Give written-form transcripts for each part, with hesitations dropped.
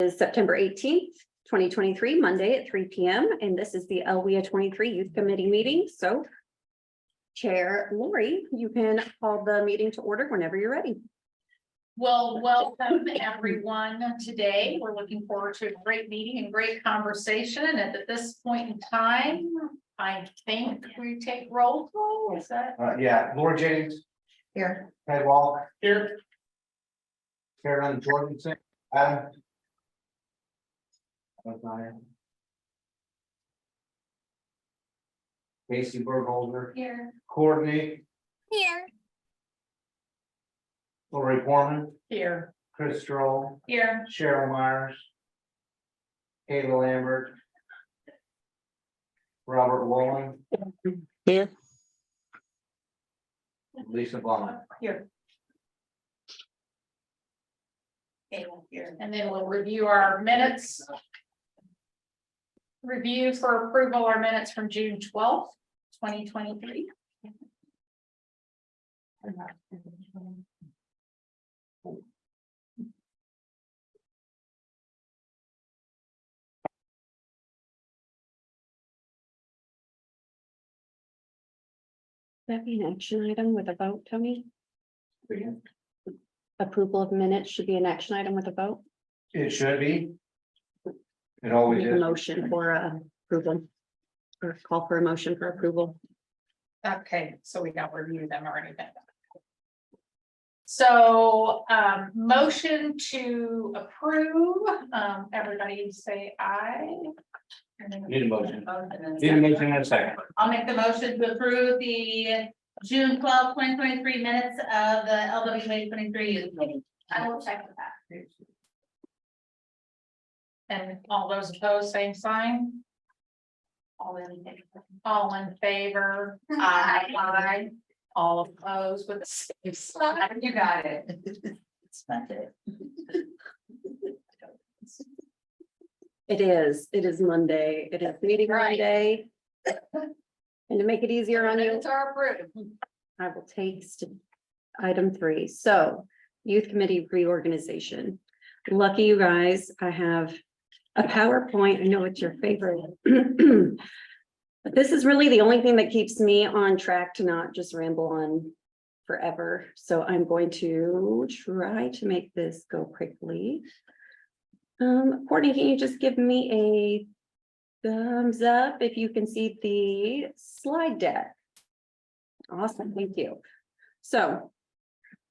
is September 18th, 2023, Monday at 3 p.m. And this is the LWIA 23 Youth Committee meeting. So Chair Lori, you can call the meeting to order whenever you're ready. Well, welcome everyone today. We're looking forward to a great meeting and great conversation. And at this point in time, I think we take roll call. Is that Yeah, Laura Jennings, here? Ted Wall, Here. Carolyn Jorgensen, Adam. Casey Burgholder, Here. Courtney, Here. Lori Foreman, Here. Chris Stroll, Here. Cheryl Myers, Kayla Lambert, Robert Wolin, Here. Lisa Blunt. Here. And then we'll review our minutes. Review for approval our minutes from June 12th, 2023. That be an action item with a vote, Tony? Approval of minutes should be an action item with a vote. It should be. It always Make a is. motion for approval. Or call for a motion for approval. Okay, so we don't review them or anything. So, motion to approve, everybody say aye. Need a motion. Need a motion in a second. I'll make the motion to approve the June 12, 2023 minutes of the LW 2023 youth meeting. I will check with that. And all those opposed, same sign. All in favor? Aye. All opposed with the same sign. You got it. Spent it. It is Monday. It is meeting Right. Monday. And to make it easier on you, Minutes are approved. I will take item 3. So youth committee reorganization. Lucky you guys, I have a PowerPoint. I know it's your favorite. But this is really the only thing that keeps me on track to not just ramble on forever. So I'm going to try to make this go quickly. Courtney, can you just give me a thumbs up if you can see the slide deck? Awesome, thank you. So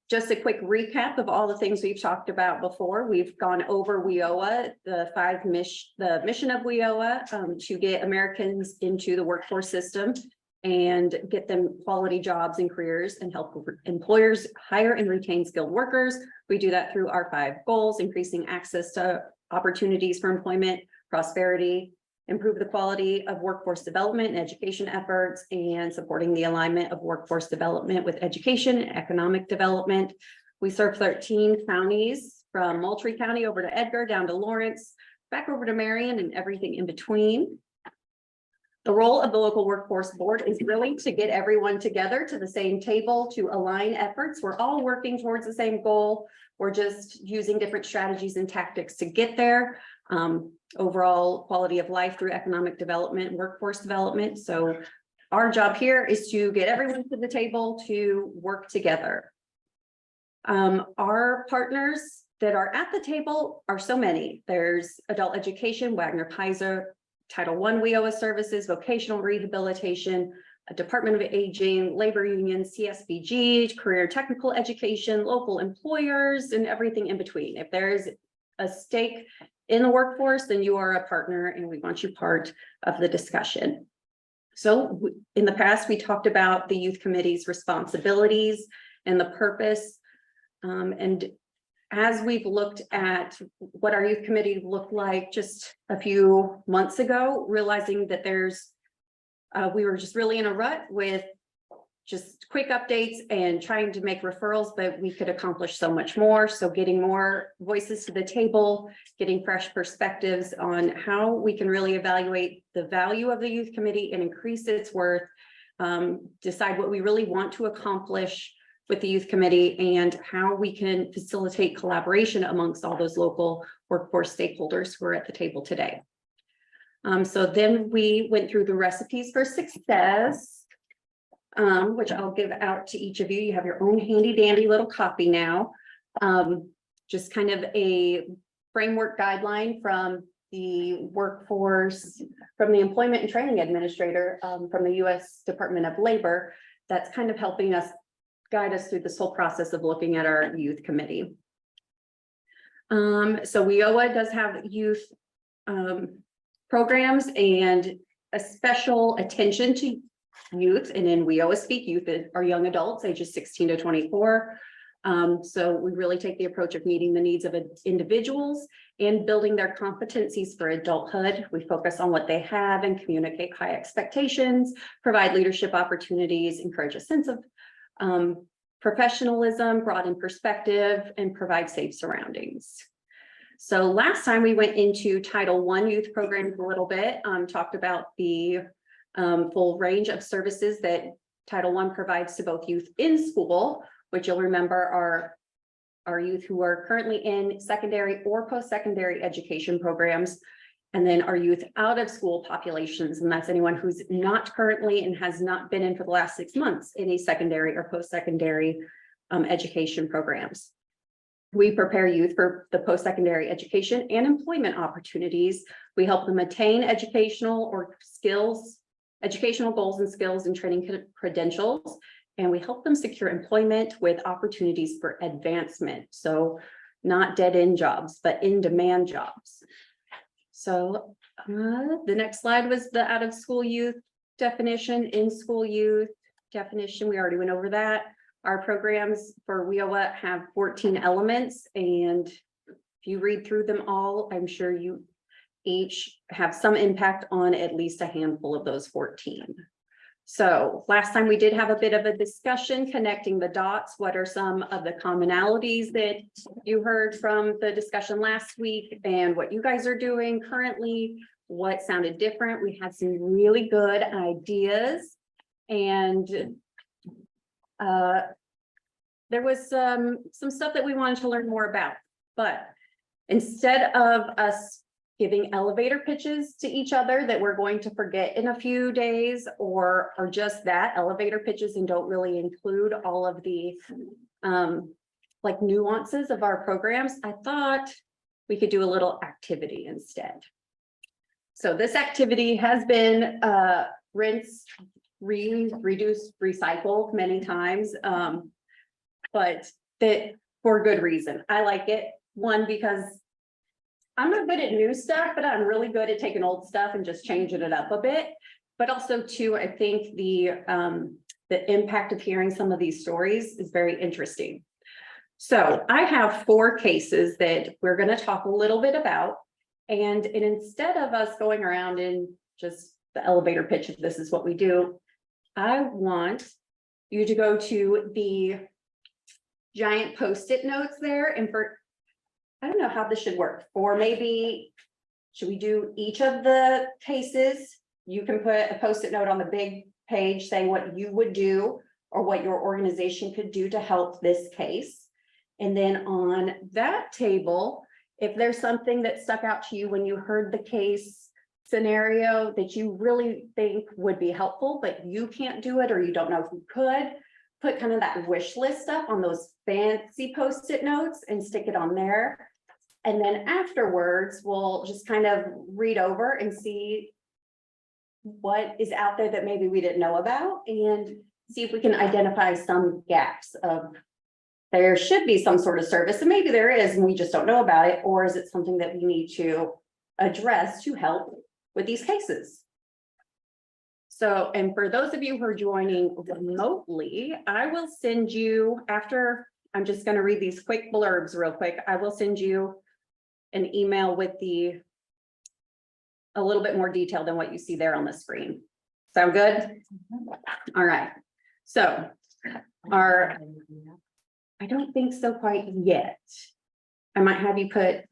just a quick recap of all the things we've talked about before. We've gone over WIOA, the mission of WIOA to get Americans into the workforce system and get them quality jobs and careers and help employers hire and retain skilled workers. We do that through our 5 goals: increasing access to opportunities for employment, prosperity, improve the quality of workforce development and education efforts, and supporting the alignment of workforce development with education and economic development. We serve 13 counties from Moultrie County over to Edgar, down to Lawrence, back over to Marion, and everything in between. The role of the local workforce board is really to get everyone together to the same table to align efforts. We're all working towards the same goal. We're just using different strategies and tactics to get there. Overall quality of life through economic development, workforce development. So our job here is to get everyone to the table to work together. Our partners that are at the table are so many. There's adult education, Wagner Pizer, Title I WIOA services, vocational rehabilitation, Department of Aging, labor unions, CSBG, career technical education, local employers, and everything in between. If there's a stake in the workforce, then you are a partner and we want you part of the discussion. So in the past, we talked about the youth committee's responsibilities and the purpose. And as we've looked at what our youth committee looked like just a few months ago, realizing that we were just really in a rut with just quick updates and trying to make referrals, but we could accomplish so much more. So getting more voices to the table, getting fresh perspectives on how we can really evaluate the value of the youth committee and increase its worth, decide what we really want to accomplish with the youth committee and how we can facilitate collaboration amongst all those local workforce stakeholders who are at the table today. So then we went through the recipes for success, which I'll give out to each of you. You have your own handy dandy little copy now. Just kind of a framework guideline from the workforce, from the Employment and Training Administrator, from the U.S. Department of Labor, that's kind of helping us guide us through this whole process of looking at our youth committee. So WIOA does have youth programs and a special attention to youth, and in WIOA speak, youth are young adults ages 16 to 24. So we really take the approach of meeting the needs of individuals and building their competencies for adulthood. We focus on what they have and communicate high expectations, provide leadership opportunities, encourage a sense of professionalism, broaden perspective, and provide safe surroundings. So last time we went into Title I youth programs a little bit, talked about the full range of services that Title I provides to both youth in school, which you'll remember are our youth who are currently in secondary or post-secondary education programs, and then our youth out of school populations, and that's anyone who's not currently and has not been in for the last 6 months in a secondary or post-secondary education programs. We prepare youth for the post-secondary education and employment opportunities. We help them attain educational goals and skills and training credentials. And we help them secure employment with opportunities for advancement. So not dead-end jobs, but in-demand jobs. So the next slide was the out-of-school youth definition, in-school youth definition. We already went over that. Our programs for WIOA have 14 elements, and if you read through them all, I'm sure you each have some impact on at least a handful of those 14. So last time we did have a bit of a discussion connecting the dots. What are some of the commonalities that you heard from the discussion last week and what you guys are doing currently? What sounded different? We had some really good ideas, and there was some stuff that we wanted to learn more about, but instead of us giving elevator pitches to each other that we're going to forget in a few days, or just that elevator pitches and don't really include all of the like nuances of our programs, I thought we could do a little activity instead. So this activity has been rinse, reduce, recycled many times, but that for good reason. I like it. One, because I'm not good at new stuff, but I'm really good at taking old stuff and just changing it up a bit. But also too, I think the impact of hearing some of these stories is very interesting. So I have 4 cases that we're going to talk a little bit about. And instead of us going around in just the elevator pitch, if this is what we do, I want you to go to the giant Post-it notes there, and I don't know how this should work, or maybe should we do each of the cases? You can put a Post-it note on the big page saying what you would do or what your organization could do to help this case. And then on that table, if there's something that stuck out to you when you heard the case scenario that you really think would be helpful, but you can't do it or you don't know if you could, put kind of that wish list up on those fancy Post-it notes and stick it on there. And then afterwards, we'll just kind of read over and see what is out there that maybe we didn't know about, and see if we can identify some gaps of there should be some sort of service, and maybe there is and we just don't know about it, or is it something that we need to address to help with these cases? So, and for those of you who are joining remotely, I will send you, after I'm just going to read these quick blurbs real quick, I will send you an email with a little bit more detail than what you see there on the screen. Sound good? All right. So I don't think so quite yet. I might have you put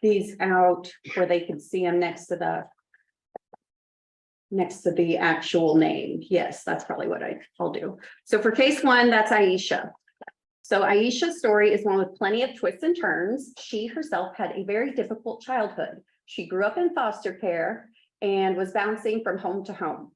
these out where they can see them next to the actual name. Yes, that's probably what I'll do. So for case 1, that's Aisha. So Aisha's story is one with plenty of twists and turns. She herself had a very difficult childhood. She grew up in foster care and was bouncing from home to home.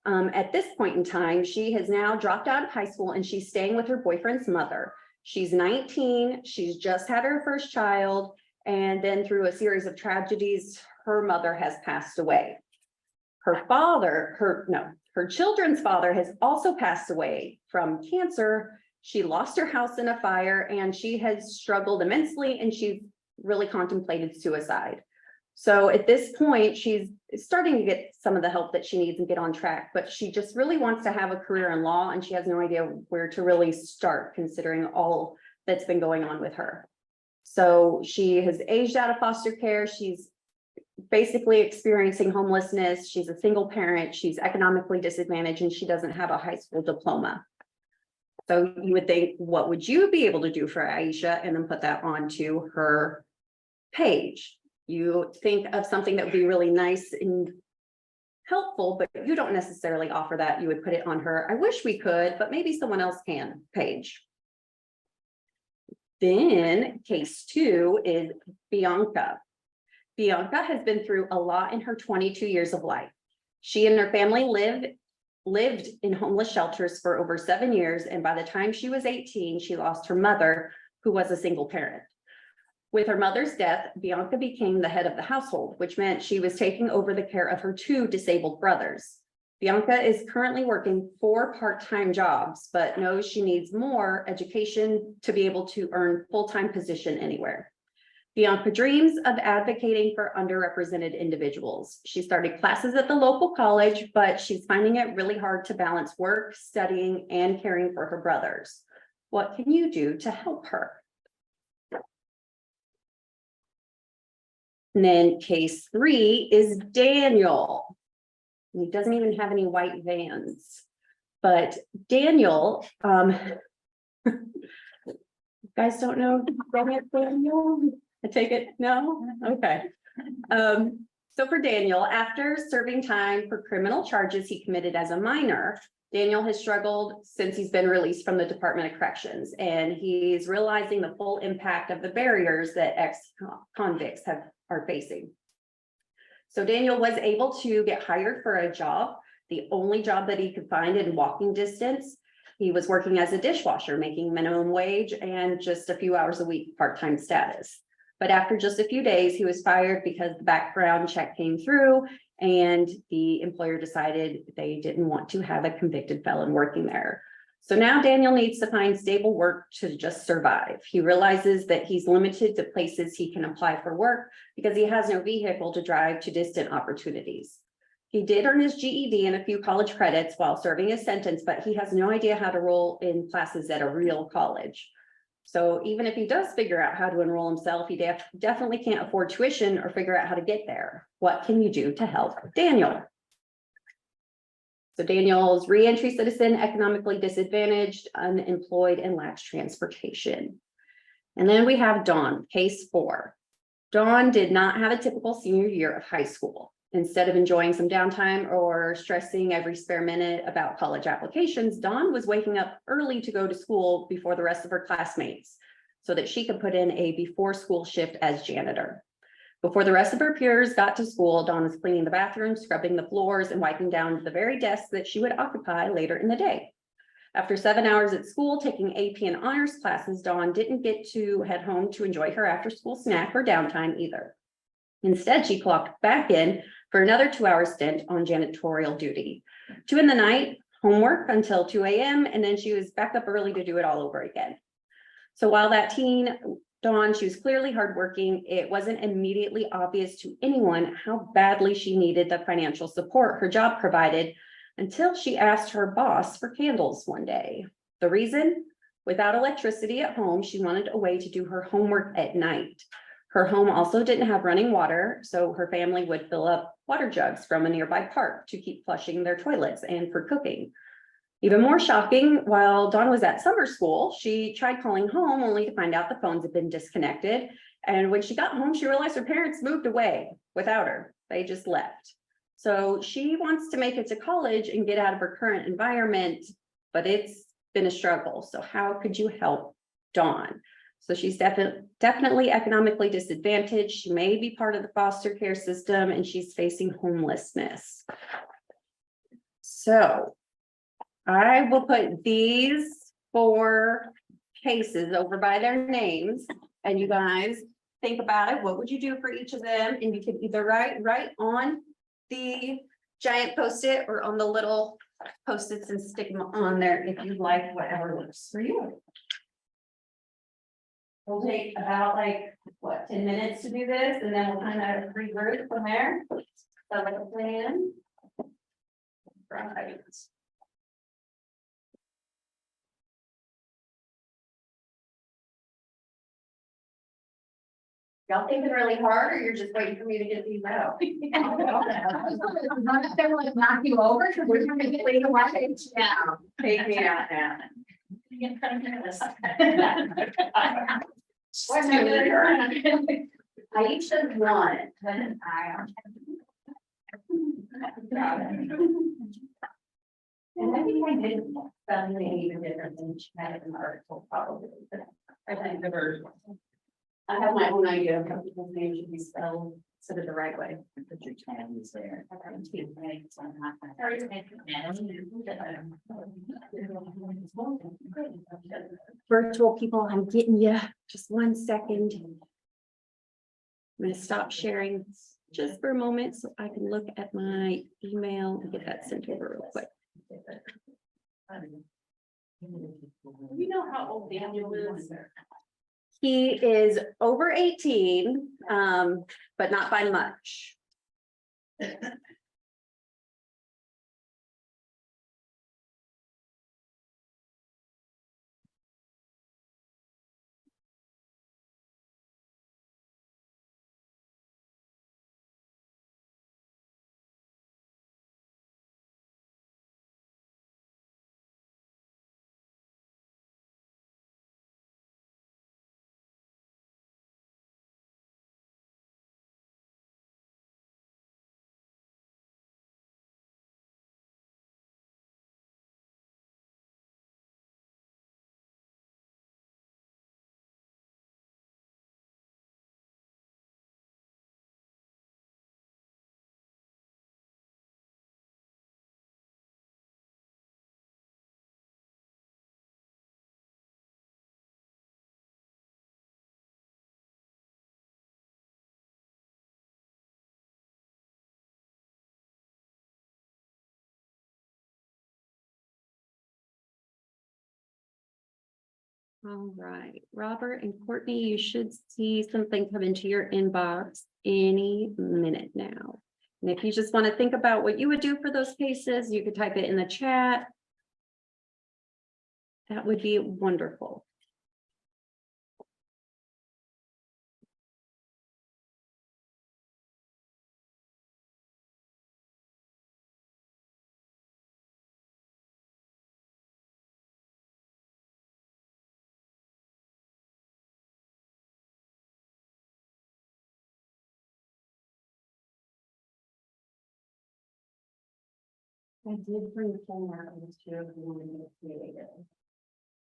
At this point in time, she has now dropped out of high school and she's staying with her boyfriend's mother. She's 19, she's just had her first child, and then through a series of tragedies, her mother has passed away. Her children's father has also passed away from cancer. She lost her house in a fire and she has struggled immensely and she really contemplated suicide. So at this point, she's starting to get some of the help that she needs and get on track, but she just really wants to have a career in law and she has no idea where to really start considering all that's been going on with her. So she has aged out of foster care. She's basically experiencing homelessness. She's a single parent. She's economically disadvantaged and she doesn't have a high school diploma. So you would think, what would you be able to do for Aisha? And then put that onto her page. You think of something that would be really nice and helpful, but you don't necessarily offer that. You would put it on her, I wish we could, but maybe someone else can page. Then case 2 is Bianca. Bianca has been through a lot in her 22 years of life. She and her family lived in homeless shelters for over 7 years, and by the time she was 18, she lost her mother, who was a single parent. With her mother's death, Bianca became the head of the household, which meant she was taking over the care of her 2 disabled brothers. Bianca is currently working 4 part-time jobs, but knows she needs more education to be able to earn full-time position anywhere. Bianca dreams of advocating for underrepresented individuals. She started classes at the local college, but she's finding it really hard to balance work, studying, and caring for her brothers. What can you do to help her? And then case 3 is Daniel. He doesn't even have any white vans, but Daniel, you guys don't know Daniel? I take it, no? Okay. So for Daniel, after serving time for criminal charges he committed as a minor, Daniel has struggled since he's been released from the Department of Corrections, and he's realizing the full impact of the barriers that ex-convicts are facing. So Daniel was able to get hired for a job, the only job that he could find in walking distance. He was working as a dishwasher, making minimum wage and just a few hours a week part-time status. But after just a few days, he was fired because the background check came through and the employer decided they didn't want to have a convicted felon working there. So now Daniel needs to find stable work to just survive. He realizes that he's limited to places he can apply for work because he has no vehicle to drive to distant opportunities. He did earn his GED and a few college credits while serving his sentence, but he has no idea how to enroll in classes at a real college. So even if he does figure out how to enroll himself, he definitely can't afford tuition or figure out how to get there. What can you do to help Daniel? So Daniel's reentry citizen, economically disadvantaged, unemployed, and lacks transportation. And then we have Dawn, case 4. Dawn did not have a typical senior year of high school. Instead of enjoying some downtime or stressing every spare minute about college applications, Dawn was waking up early to go to school before the rest of her classmates so that she could put in a before school shift as janitor. Before the rest of her peers got to school, Dawn was cleaning the bathroom, scrubbing the floors, and wiping down the very desk that she would occupy later in the day. After 7 hours at school taking AP and honors classes, Dawn didn't get to head home to enjoy her after-school snack or downtime either. Instead, she clocked back in for another 2-hour stint on janitorial duty. 2 in the night, homework until 2 a.m., and then she was back up early to do it all over again. So while that teen, Dawn, she was clearly hardworking, it wasn't immediately obvious to anyone how badly she needed the financial support her job provided until she asked her boss for candles one day. The reason? Without electricity at home, she wanted a way to do her homework at night. Her home also didn't have running water, so her family would fill up water jugs from a nearby park to keep flushing their toilets and for cooking. Even more shocking, while Dawn was at summer school, she tried calling home only to find out the phones had been disconnected. And when she got home, she realized her parents moved away without her. They just left. So she wants to make it to college and get out of her current environment, but it's been a struggle. So how could you help Dawn. So she's definitely economically disadvantaged. She may be part of the foster care system and she's facing homelessness. So I will put these 4 cases over by their names and you guys think about it. What would you do for each of them? And you can either write on the giant Post-it or on the little Post-its and stick them on there if you like, whatever works for you. We'll take about 10 minutes to do this and then we'll kind of regroup from there. So like a plan. Right. Y'all thinking really hard or you're just waiting for me to get these out? Not if they're like knock you over, because we're trying to get you away. Yeah, take me out now. I each have one. And I think I did something even different than she had in the article probably. But I think the version. I have my own idea of how people's names should be spelled sort of the right way. Put your hands there. Virtual people, I'm getting you. Just 1 second. I'm gonna stop sharing just for a moment so I can look at my email and get that sent over real quick. You know how old Daniel is? He is over 18, but not by much. All right, Robert and Courtney, you should see something come into your inbox any minute now. And if you just want to think about what you would do for those cases, you could type it in the chat. That would be wonderful. I did bring the phone out of this chair, but we wanted to create it.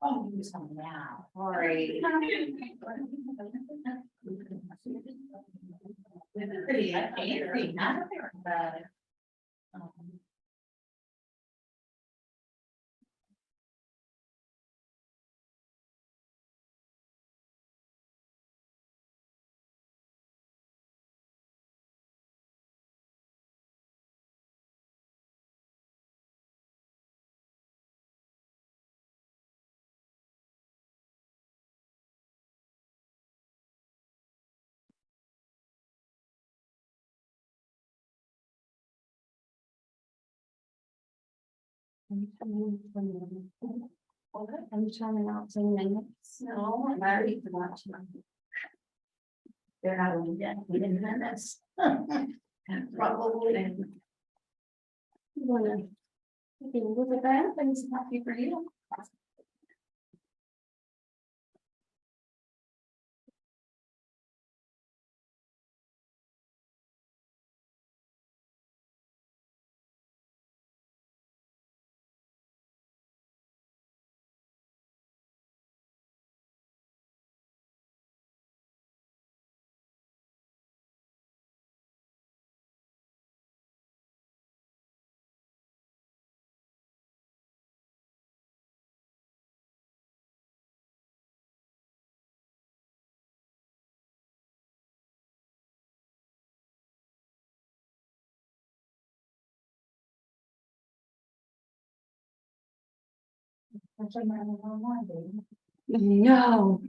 Oh, you come now. Sorry. Pretty, I can't read none of it, but. I'm turning out 10 minutes. No, I already forgot to. They're not only yet, we didn't have this. Probably. You wanna take a look at that? Things happy for you. No,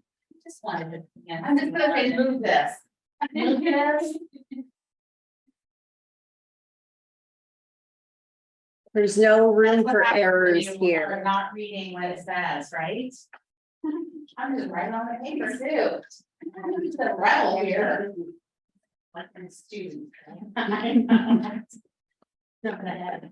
Just wanted to, yeah, I'm just gonna remove this. Move this. there's no room What for happens when errors you are here. not reading what it says, right? I'm just writing on the paper too. I'm just a rebel here. Like a student. Jumping ahead.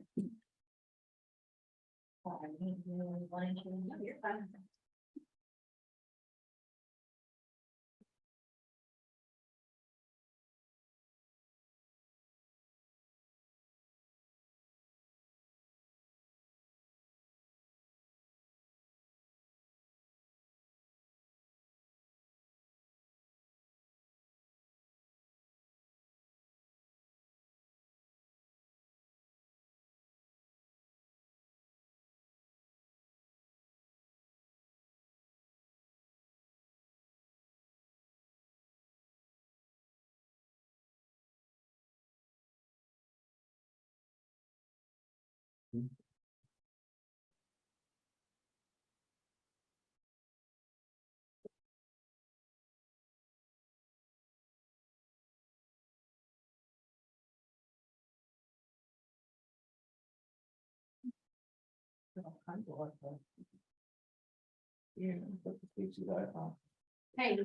Hey.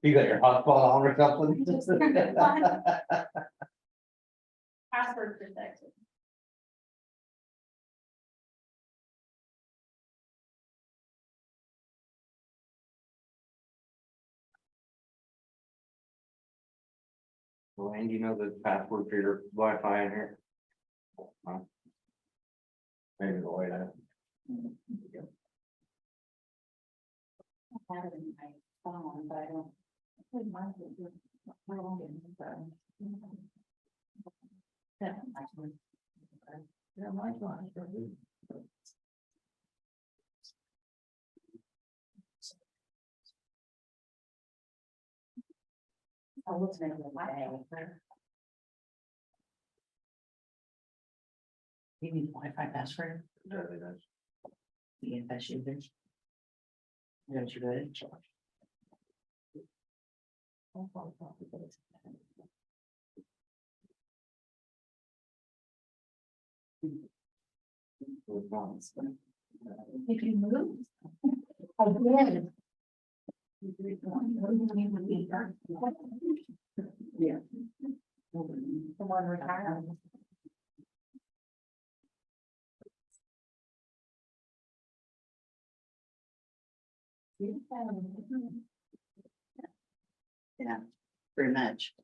You got your hotspot on or something? Password protected. Well, and you know the password for your Wi-Fi in here? Huh? Maybe the way that. I have it in my phone, but I don't. I think mine would be- my own game, but- Yeah, I can- Yeah, mine's not. I'll look at it in my day. You need Wi-Fi password? Really does. Yeah, that's you. Don't you good? If you move. I did. Yeah. The one retiring. Yeah, pretty much.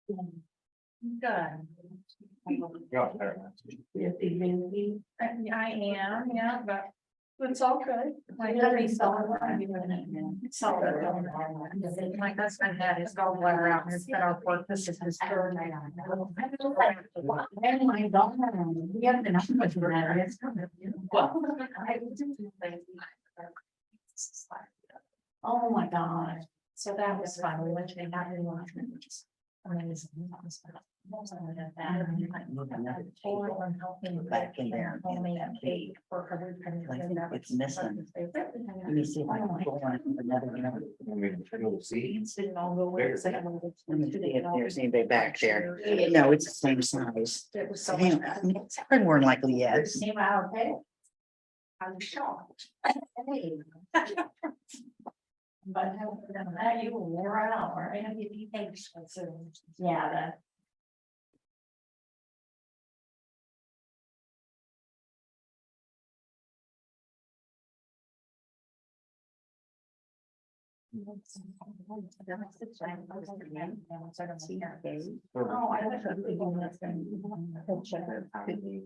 Good. Yeah, there. I am, yeah, but it's all good. My husband had his gallbladder out and it's been our fourth, this is his third. Oh my God. So that was fun. We went to the Mountain Lodge. Amazing. Back in there. It's missing. Let me see if I can pull one from another one. I mean, you'll see. Let me see if there's anybody back there. No, it's the same size. It was so Damn, much. it's probably more than likely, yes. Came out okay. I was shocked. But that you wore out, right? Yeah, that. Oh, I wish I could go in that thing. He'll check it. You,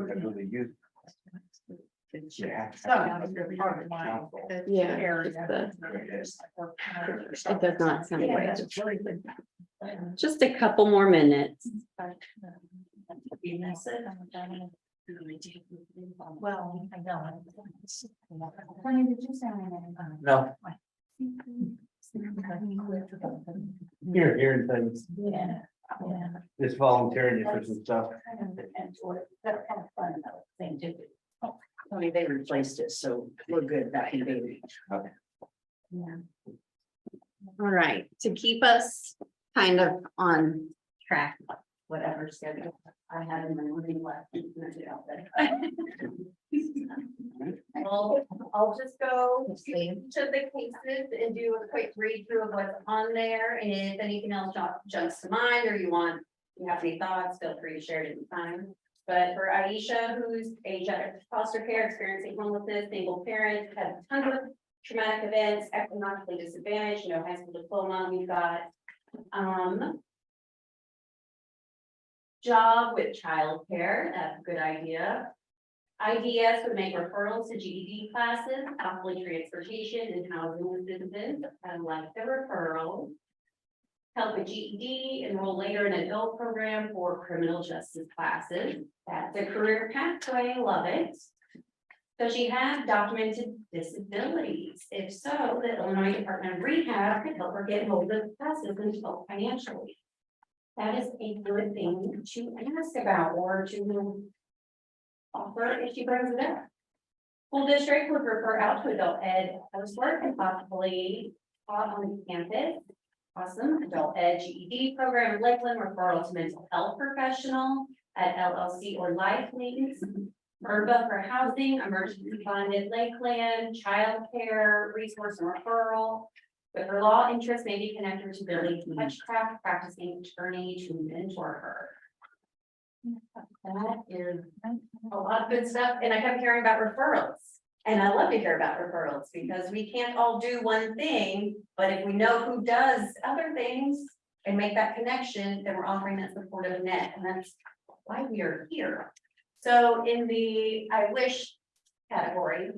I really use. Yeah. Yeah, it does not sound right. Just a couple more minutes. Well, I know. Did you say? No, hearing things, Yeah, yeah. just volunteering for some stuff. That's kind of fun about the thing too. Tony, they replaced it, so we're good, that can be. Yeah. All right, to keep us kind of on track, Whatever schedule I had in my morning left. I'll just go to the cases and do a quick read through of what's on there, and if anything else jumps to mind, or you have any thoughts, feel free to share it anytime. But for Aisha, who's a foster care, experiencing homelessness, single parent, had tons of traumatic events, economically disadvantaged, high school diploma, we've got, job with childcare, that's a good idea. IDS would make referrals to GED classes, possibly transportation and housing assistance, I like the referral. Help with GED, enroll later in adult program for criminal justice classes, that's a career pathway, love it. Does she have documented disabilities? If so, the Illinois Department of Rehab could help her get hold of classes and help financially. That is a good thing to ask about or to offer if she brings it up. School district would refer out to adult ed coursework and possibly on campus. Awesome, adult ed GED program in Lakeland, referral to mental health professional at LLC or Life Links. URBA for housing, emergency funded Lakeland, childcare, resource and referral. With her law interest may be connected to Billy Hutchcraft, practicing attorney to mentor her. That is a lot of good stuff, and I kept hearing about referrals. And I love to hear about referrals because we can't all do one thing, but if we know who does other things and make that connection, then we're offering that supportive net, and that's why we are here. So in the I wish category,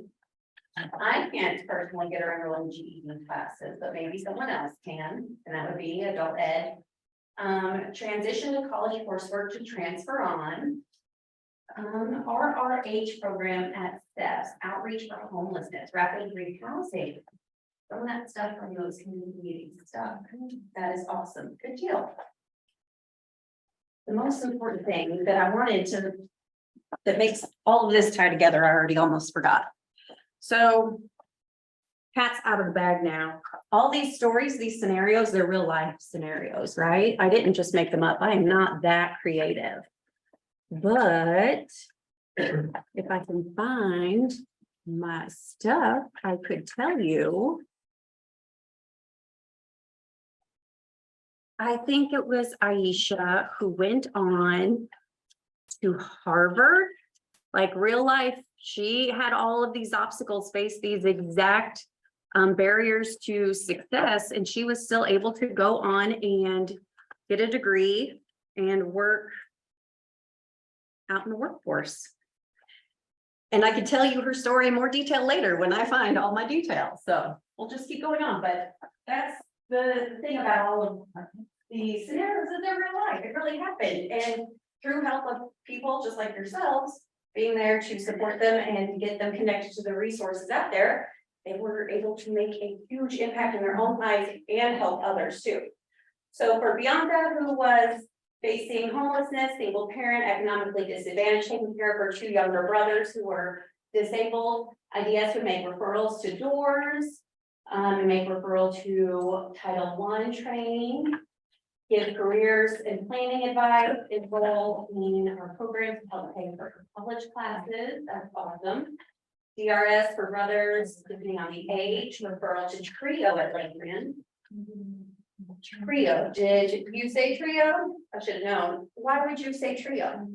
I can't personally get her enrolled in GED classes, but maybe someone else can, and that would be adult ed. Transition to college coursework to transfer on. RRH program at Steps, outreach for homelessness, rapid rehousing. Some of that stuff from those community meetings and stuff. That is awesome. Good deal. The most important thing that I wanted to, that makes all of this tie together, I already almost forgot. So cat's out of the bag now. All these stories, these scenarios, they're real life scenarios, right? I didn't just make them up. I am not that creative. But if I can find my stuff, I could tell you. I think it was Aisha who went on to Harvard, like real life. She had all of these obstacles, face these exact barriers to success, and she was still able to go on and get a degree and work out in the workforce. And I could tell you her story in more detail later when I find all my details. So we'll just keep going on, but that's the thing about all of the scenarios in their real life. It really happened. And through help of people just like yourselves, being there to support them and get them connected to the resources out there, they were able to make a huge impact in their own lives and help others too. So for Bianca, who was facing homelessness, single parent, economically disadvantaged, taking care of her two younger brothers who were disabled, IDS would make referrals to doors, and make referral to Title I training, give careers and planning advice, enroll in our programs to help pay for her college classes. That's awesome. DRS for brothers, depending on the age, referral to Trio at Lakeland. Trio, did you say Trio? I should have known. Why would you say Trio?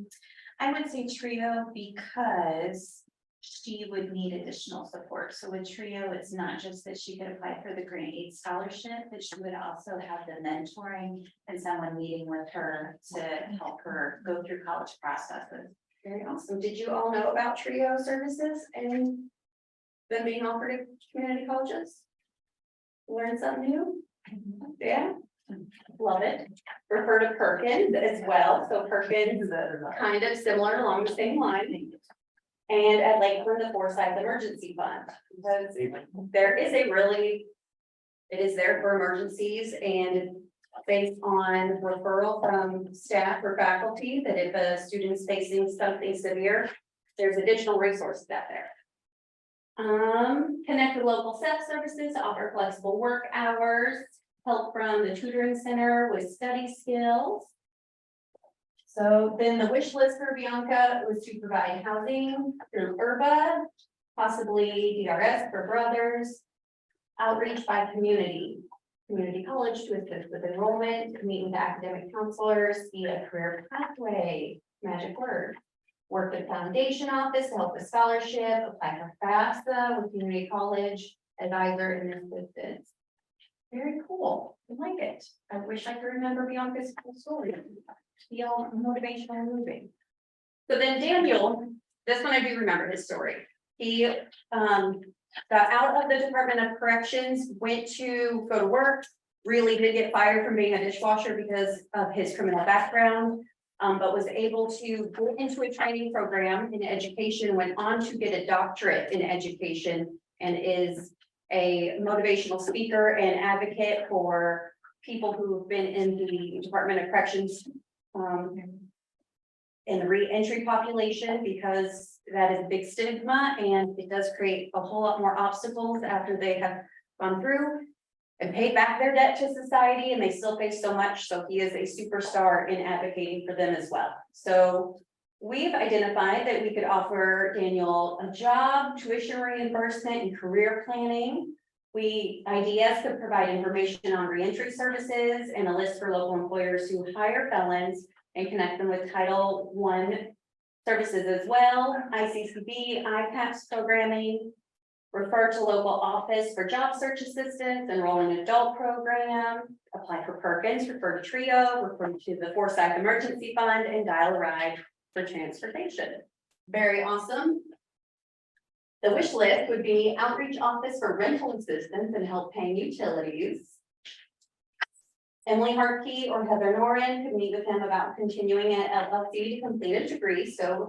I would say trio because she would need additional support. So with trio, it's not just that she could apply for the grant aid scholarship, but she would also have the mentoring and someone meeting with her to help her go through college processes. Very awesome. Did you all know about Trio services and them being offered at community colleges? Learn something new? Yeah, love it. refer to Perkins as well, so Perkins, kind of similar along the same line. And at Lakeland, the Forsyth Emergency Fund, because there is a really, it is there for emergencies and based on referral from staff or faculty, that if a student's facing something severe, there's additional resources out there. Connect with local staff services to offer flexible work hours, help from the tutoring center with study skills. So then the wish list for Bianca was to provide housing through URBA, possibly DRS for brothers, outreach by community college to assist with enrollment, meet with academic counselors, see a career pathway, magic word. Work with foundation office to help with scholarship, apply for FAFSA with community college, advisor and assistance. Very cool. I like it. I wish I could remember Bianca's full story. Feel motivational and moving. So then Daniel, this one I do remember his story. He got out of the Department of Corrections, went to go to work, really did get fired from being a dishwasher because of his criminal background. But was able to go into a training program in education, went on to get a doctorate in education, and is a motivational speaker and advocate for people who've been in the Department of Corrections in the re-entry population, because that is a big stigma and it does create a whole lot more obstacles after they have gone through and paid back their debt to society, and they still face so much. So he is a superstar in advocating for them as well. So we've identified that we could offer Daniel a job, tuition reimbursement, and career planning. IDS could provide information on reentry services and a list for local employers who hire felons and connect them with Title I services as well. ICCB, IPAPS programming. Refer to local office for job search assistance, enroll in adult program, apply for Perkins, refer to TRIO, refer to the Forsyth Emergency Fund, and dial a ride for transportation. Very awesome. The wish list would be outreach office for rental assistance and help paying utilities. Emily Hartkey or Heather Noren could meet with him about continuing at LLC to complete a degree. So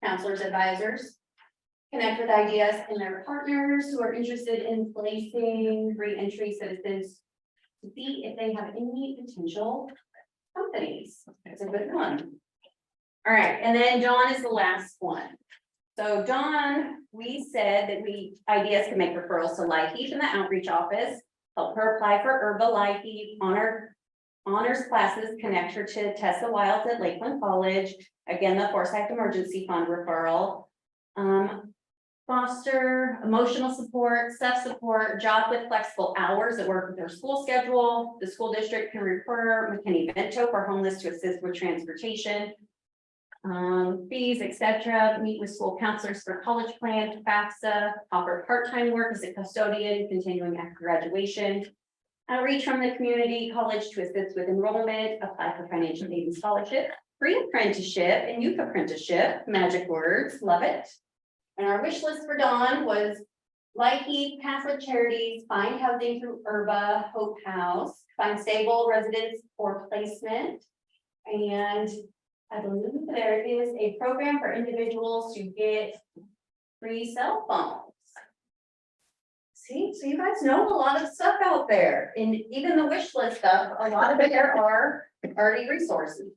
counselors, advisors. Connect with IDS and their partners who are interested in placing re-entry citizens to see if they have any potential companies. It's a good one. All right, and then Dawn is the last one. So Dawn, we said that IDS can make referrals to LIHEAP in the outreach office, help her apply for URBA LIHEAP honors classes, connect her to Tessa Wilds at Lakeland College, again, the Forsyth Emergency Fund referral. Foster emotional support, self-support, job with flexible hours that work with their school schedule. The school district can refer McKinney Bento for homeless to assist with transportation. Fees, etc. Meet with school counselors for college plan, FAFSA, offer part-time work as a custodian, continuing after graduation. Outreach from the community college to assist with enrollment, apply for financial aid and scholarship, free apprenticeship and youth apprenticeship, magic words, love it. And our wish list for Dawn was LIHEAP, Catholic Charities, find housing through URBA, Hope House, find stable residence or placement. And I believe there is a program for individuals to get free cell phones. See, so you guys know a lot of stuff out there, and even the wish list stuff, a lot of it there are already resources.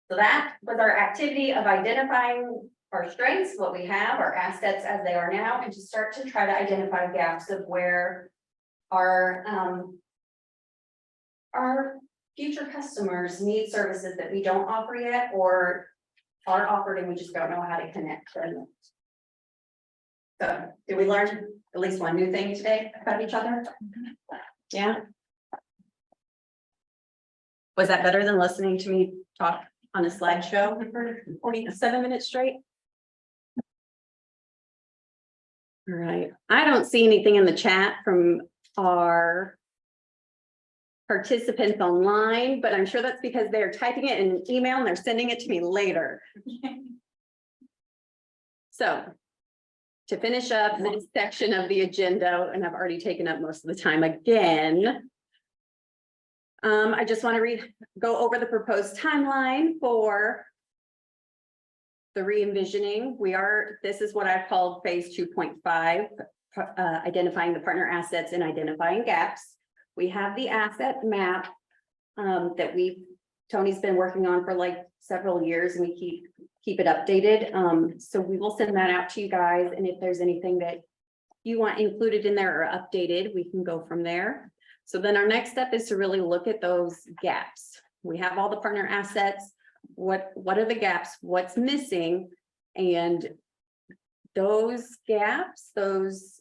So that was our activity of identifying our strengths, what we have, our assets as they are now, and to start to try to identify gaps of where our future customers need services that we don't offer yet or are offered and we just don't know how to connect them. So did we learn at least one new thing today about each other? Yeah. Was that better than listening to me talk on a slideshow for 47 minutes straight? All right, I don't see anything in the chat from our participants online, but I'm sure that's because they're typing it in an email and they're sending it to me later. So to finish up this section of the agenda, and I've already taken up most of the time again, I just want to go over the proposed timeline for the re-envisioning. This is what I've called phase 2.5, identifying the partner assets and identifying gaps. We have the asset map that Tony's been working on for like several years, and we keep it updated. So we will send that out to you guys, and if there's anything that you want included in there or updated, we can go from there. So then our next step is to really look at those gaps. We have all the partner assets. What are the gaps? What's missing? And those gaps, those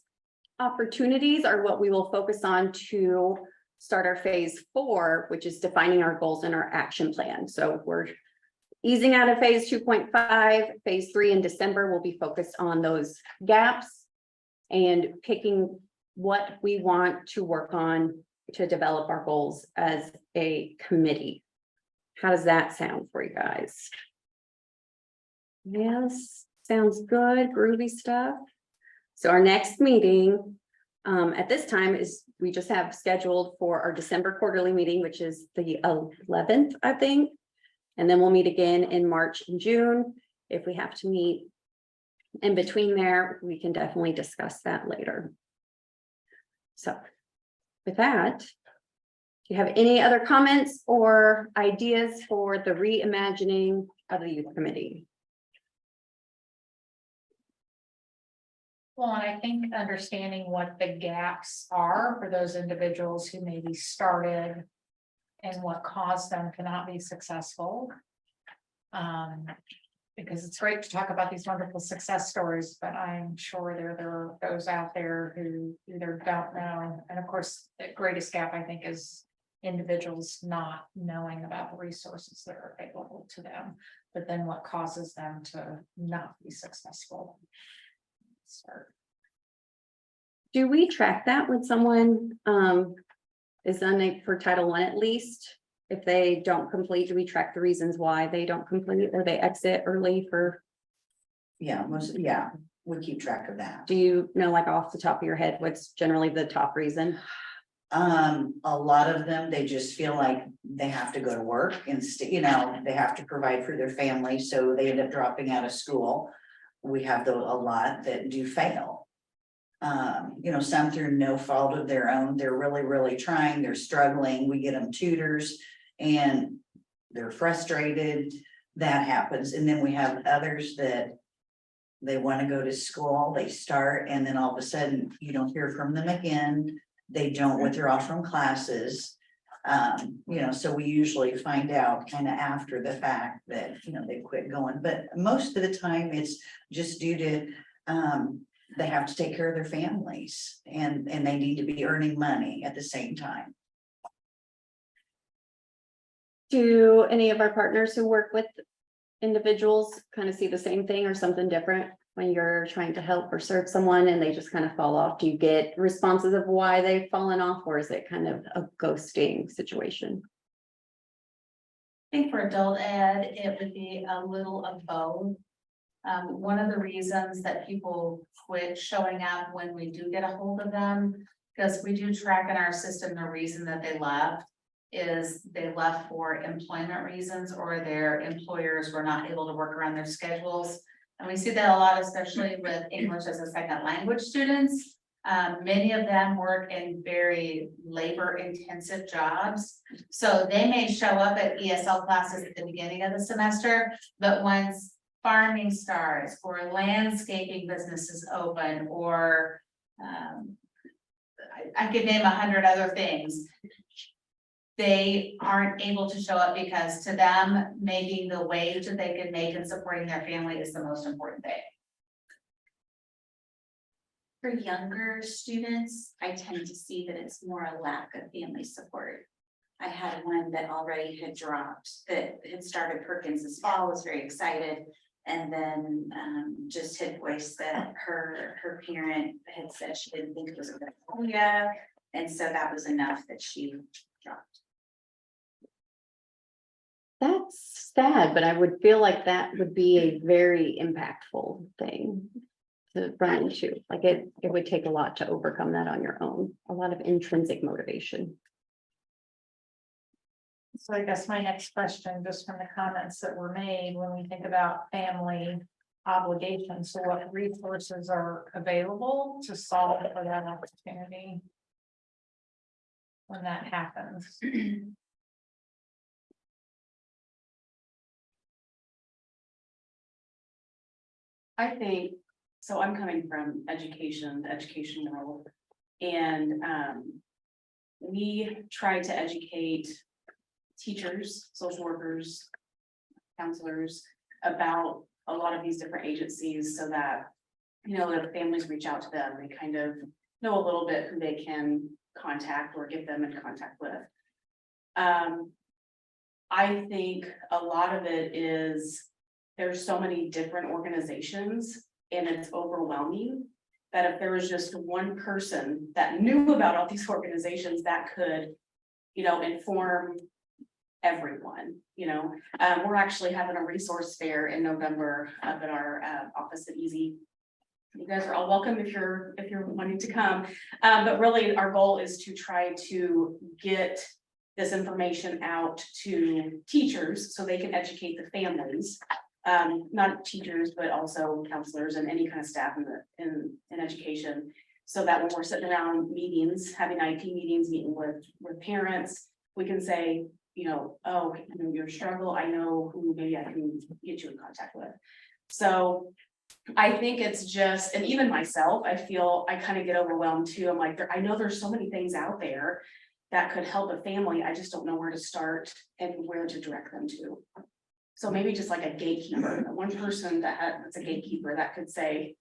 opportunities are what we will focus on to start our phase 4, which is defining our goals and our action plan. So we're easing out of phase 2.5. Phase 3 in December will be focused on those gaps and picking what we want to work on to develop our goals as a committee. How does that sound for you guys? Yes, sounds good, groovy stuff. So our next meeting at this time is we just have scheduled for our December quarterly meeting, which is the 11th, I think. And then we'll meet again in March and June. If we have to meet in between there, we can definitely discuss that later. So with that, do you have any other comments or ideas for the reimagining of the youth committee? Well, and I think understanding what the gaps are for those individuals who maybe started and what caused them to not be successful. Because it's great to talk about these wonderful success stories, but I'm sure there are those out there who either don't know. And of course, the greatest gap, I think, is individuals not knowing about the resources that are available to them, but then what causes them to not be successful. Do we track that when someone is unable for Title I at least? If they don't complete, do we track the reasons why they don't complete or they exit early for? Yeah, we keep track of that. Do you know, like off the top of your head, what's generally the top reason? A lot of them, they just feel like they have to go to work and they have to provide for their family, so they end up dropping out of school. We have a lot that do fail. Some through no fault of their own. They're really, really trying, they're struggling. We get them tutors and they're frustrated. That happens. And then we have others that they want to go to school, they start, and then all of a sudden you don't hear from them again. They don't withdraw from classes. So we usually find out kind of after the fact that, they quit going, but most of the time it's just due to, they have to take care of their families and they need to be earning money at the same time. Do any of our partners who work with individuals kind of see the same thing or something different when you're trying to help or serve someone and they just kind of fall off? Do you get responses of why they've fallen off, or is it kind of a ghosting situation? I think for adult ed, it would be a little of both. One of the reasons that people quit showing up when we do get a hold of them, because we do track in our system the reason that they left is they left for employment reasons or their employers were not able to work around their schedules. And we see that a lot, especially with English as a second language students. Many of them work in very labor intensive jobs. So they may show up at ESL classes at the beginning of the semester, but once farming starts or landscaping businesses open, or I could name 100 other things, they aren't able to show up because to them, making the wage that they can make and supporting their family is the most important thing. For younger students, I tend to see that it's more a lack of family support. I had one that already had dropped, that had started Perkins this fall, was very excited, and then just had voiced that her parent had said she didn't think it was a good idea, and so that was enough that she dropped. That's sad, but I would feel like that would be a very impactful thing to run into. Like it would take a lot to overcome that on your own, a lot of intrinsic motivation. So I guess my next question, just from the comments that were made, when we think about family obligations, so what resources are available to solve for that opportunity? When that happens. I think, so I'm coming from education, the education world, and we try to educate teachers, social workers, counselors about a lot of these different agencies so that, you know, if families reach out to them, they kind of know a little bit who they can contact or get them in contact with. I think a lot of it is there's so many different organizations and it's overwhelming that if there was just one person that knew about all these organizations that could, you know, inform everyone, you know. We're actually having a resource fair in November up at our office at Easy. You guys are all welcome if you're wanting to come. But really our goal is to try to get this information out to teachers so they can educate the families. Not teachers, but also counselors and any kind of staff in education. So that when we're sitting around meetings, having IT meetings, meeting with parents, we can say, you know, oh, you know, your struggle, I know who maybe I can get you in contact with. So I think it's just, and even myself, I feel I kind of get overwhelmed too. I'm like, I know there's so many things out there that could help a family. I just don't know where to start and where to direct them to. So maybe just like a gatekeeper, one person that's a gatekeeper that could say,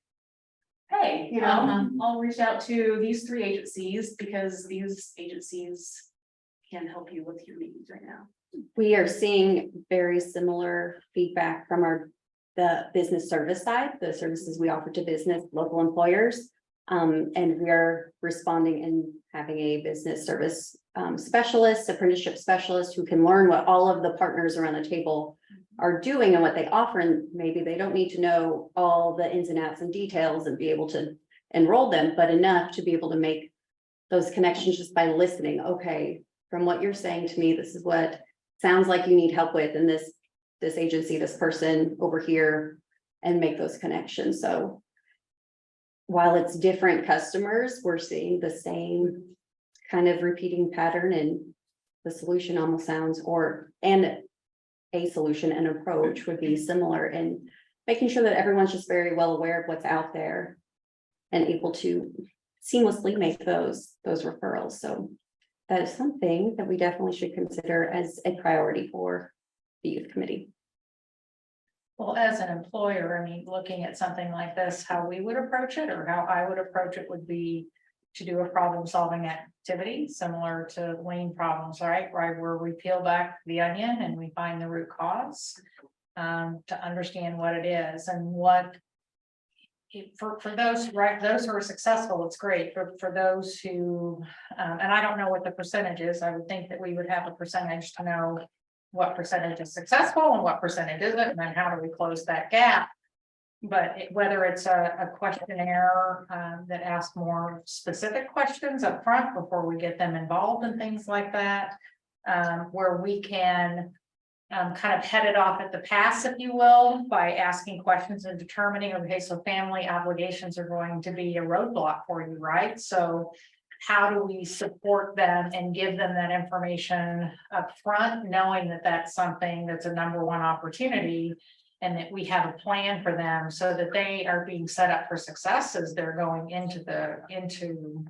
hey, you know, I'll reach out to these 3 agencies because these agencies can help you with your needs right now. We are seeing very similar feedback from the business service side, the services we offer to business, local employers. And we are responding and having a business service specialist, apprenticeship specialist who can learn what all of the partners around the table are doing and what they offer. And maybe they don't need to know all the ins and outs and details and be able to enroll them, but enough to be able to make those connections just by listening. Okay, from what you're saying to me, this is what sounds like you need help with, and this agency, this person over here, and make those connections. So while it's different customers, we're seeing the same kind of repeating pattern, and the solution almost sounds, and a solution and approach would be similar, and making sure that everyone's just very well aware of what's out there and able to seamlessly make those referrals. So that is something that we definitely should consider as a priority for the youth committee. Well, as an employer, I mean, looking at something like this, how we would approach it or how I would approach it would be to do a problem solving activity similar to lean problems, right? Where we peel back the onion and we find the root cause to understand what it is and what for those, right, those who are successful, it's great. For those who and I don't know what the percentage is. I would think that we would have a percentage to know what percentage is successful and what percentage isn't, and then how do we close that gap. But whether it's a questionnaire that asks more specific questions up front before we get them involved in things like that, where we can kind of head it off at the pass, if you will, by asking questions and determining, okay, so family obligations are going to be a roadblock for you, right? So how do we support them and give them that information up front, knowing that that's something that's a number one opportunity, and that we have a plan for them so that they are being set up for success as they're going into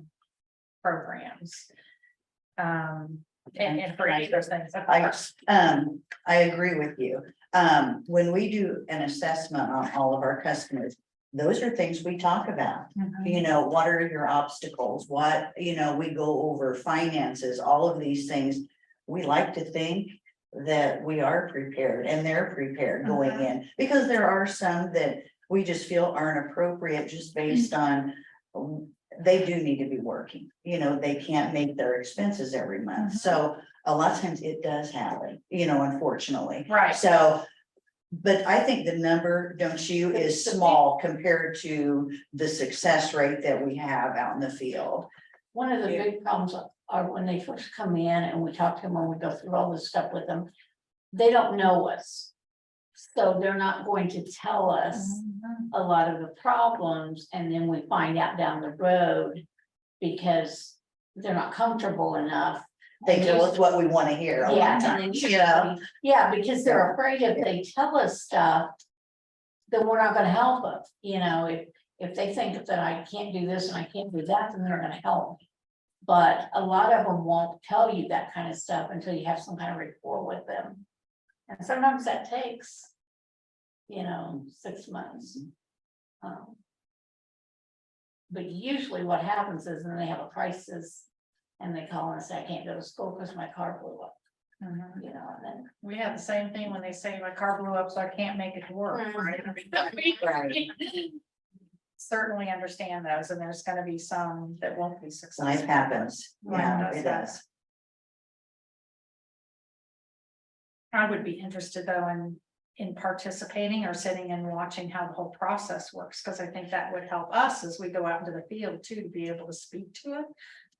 programs. And for any of those things. I agree with you. When we do an assessment on all of our customers, those are things we talk about. You know, what are your obstacles? What, you know, we go over finances, all of these things. We like to think that we are prepared and they're prepared going in, because there are some that we just feel aren't appropriate just based on they do need to be working, you know, they can't make their expenses every month. So a lot of times it does happen, you know, unfortunately. Right. So, but I think the number, don't you, is small compared to the success rate that we have out in the field. One of the big problems or when they first come in and we talk to them, when we go through all this stuff with them, they don't know us. So they're not going to tell us a lot of the problems, and then we find out down the road because they're not comfortable enough. They deal with what we wanna hear a lot Yeah, of and then times, you know? yeah, because they're afraid if they tell us stuff, then we're not gonna help them, you know, if they think that I can't do this and I can't do that, then they're gonna help me. But a lot of them won't tell you that kind of stuff until you have some kind of rapport with them. And sometimes that takes, 6 months. But usually what happens is then they have a crisis and they call and say, I can't go to school because my car blew up, and then. We have the same thing when they say my car blew up, so I can't make it to work. Right. Certainly understand those, and there's gonna be some that won't be successful. Life happens, yeah, Life it does. I would be interested though in participating or sitting and watching how the whole process works, because I think that would help us as we go out into the field too, to be able to speak to it,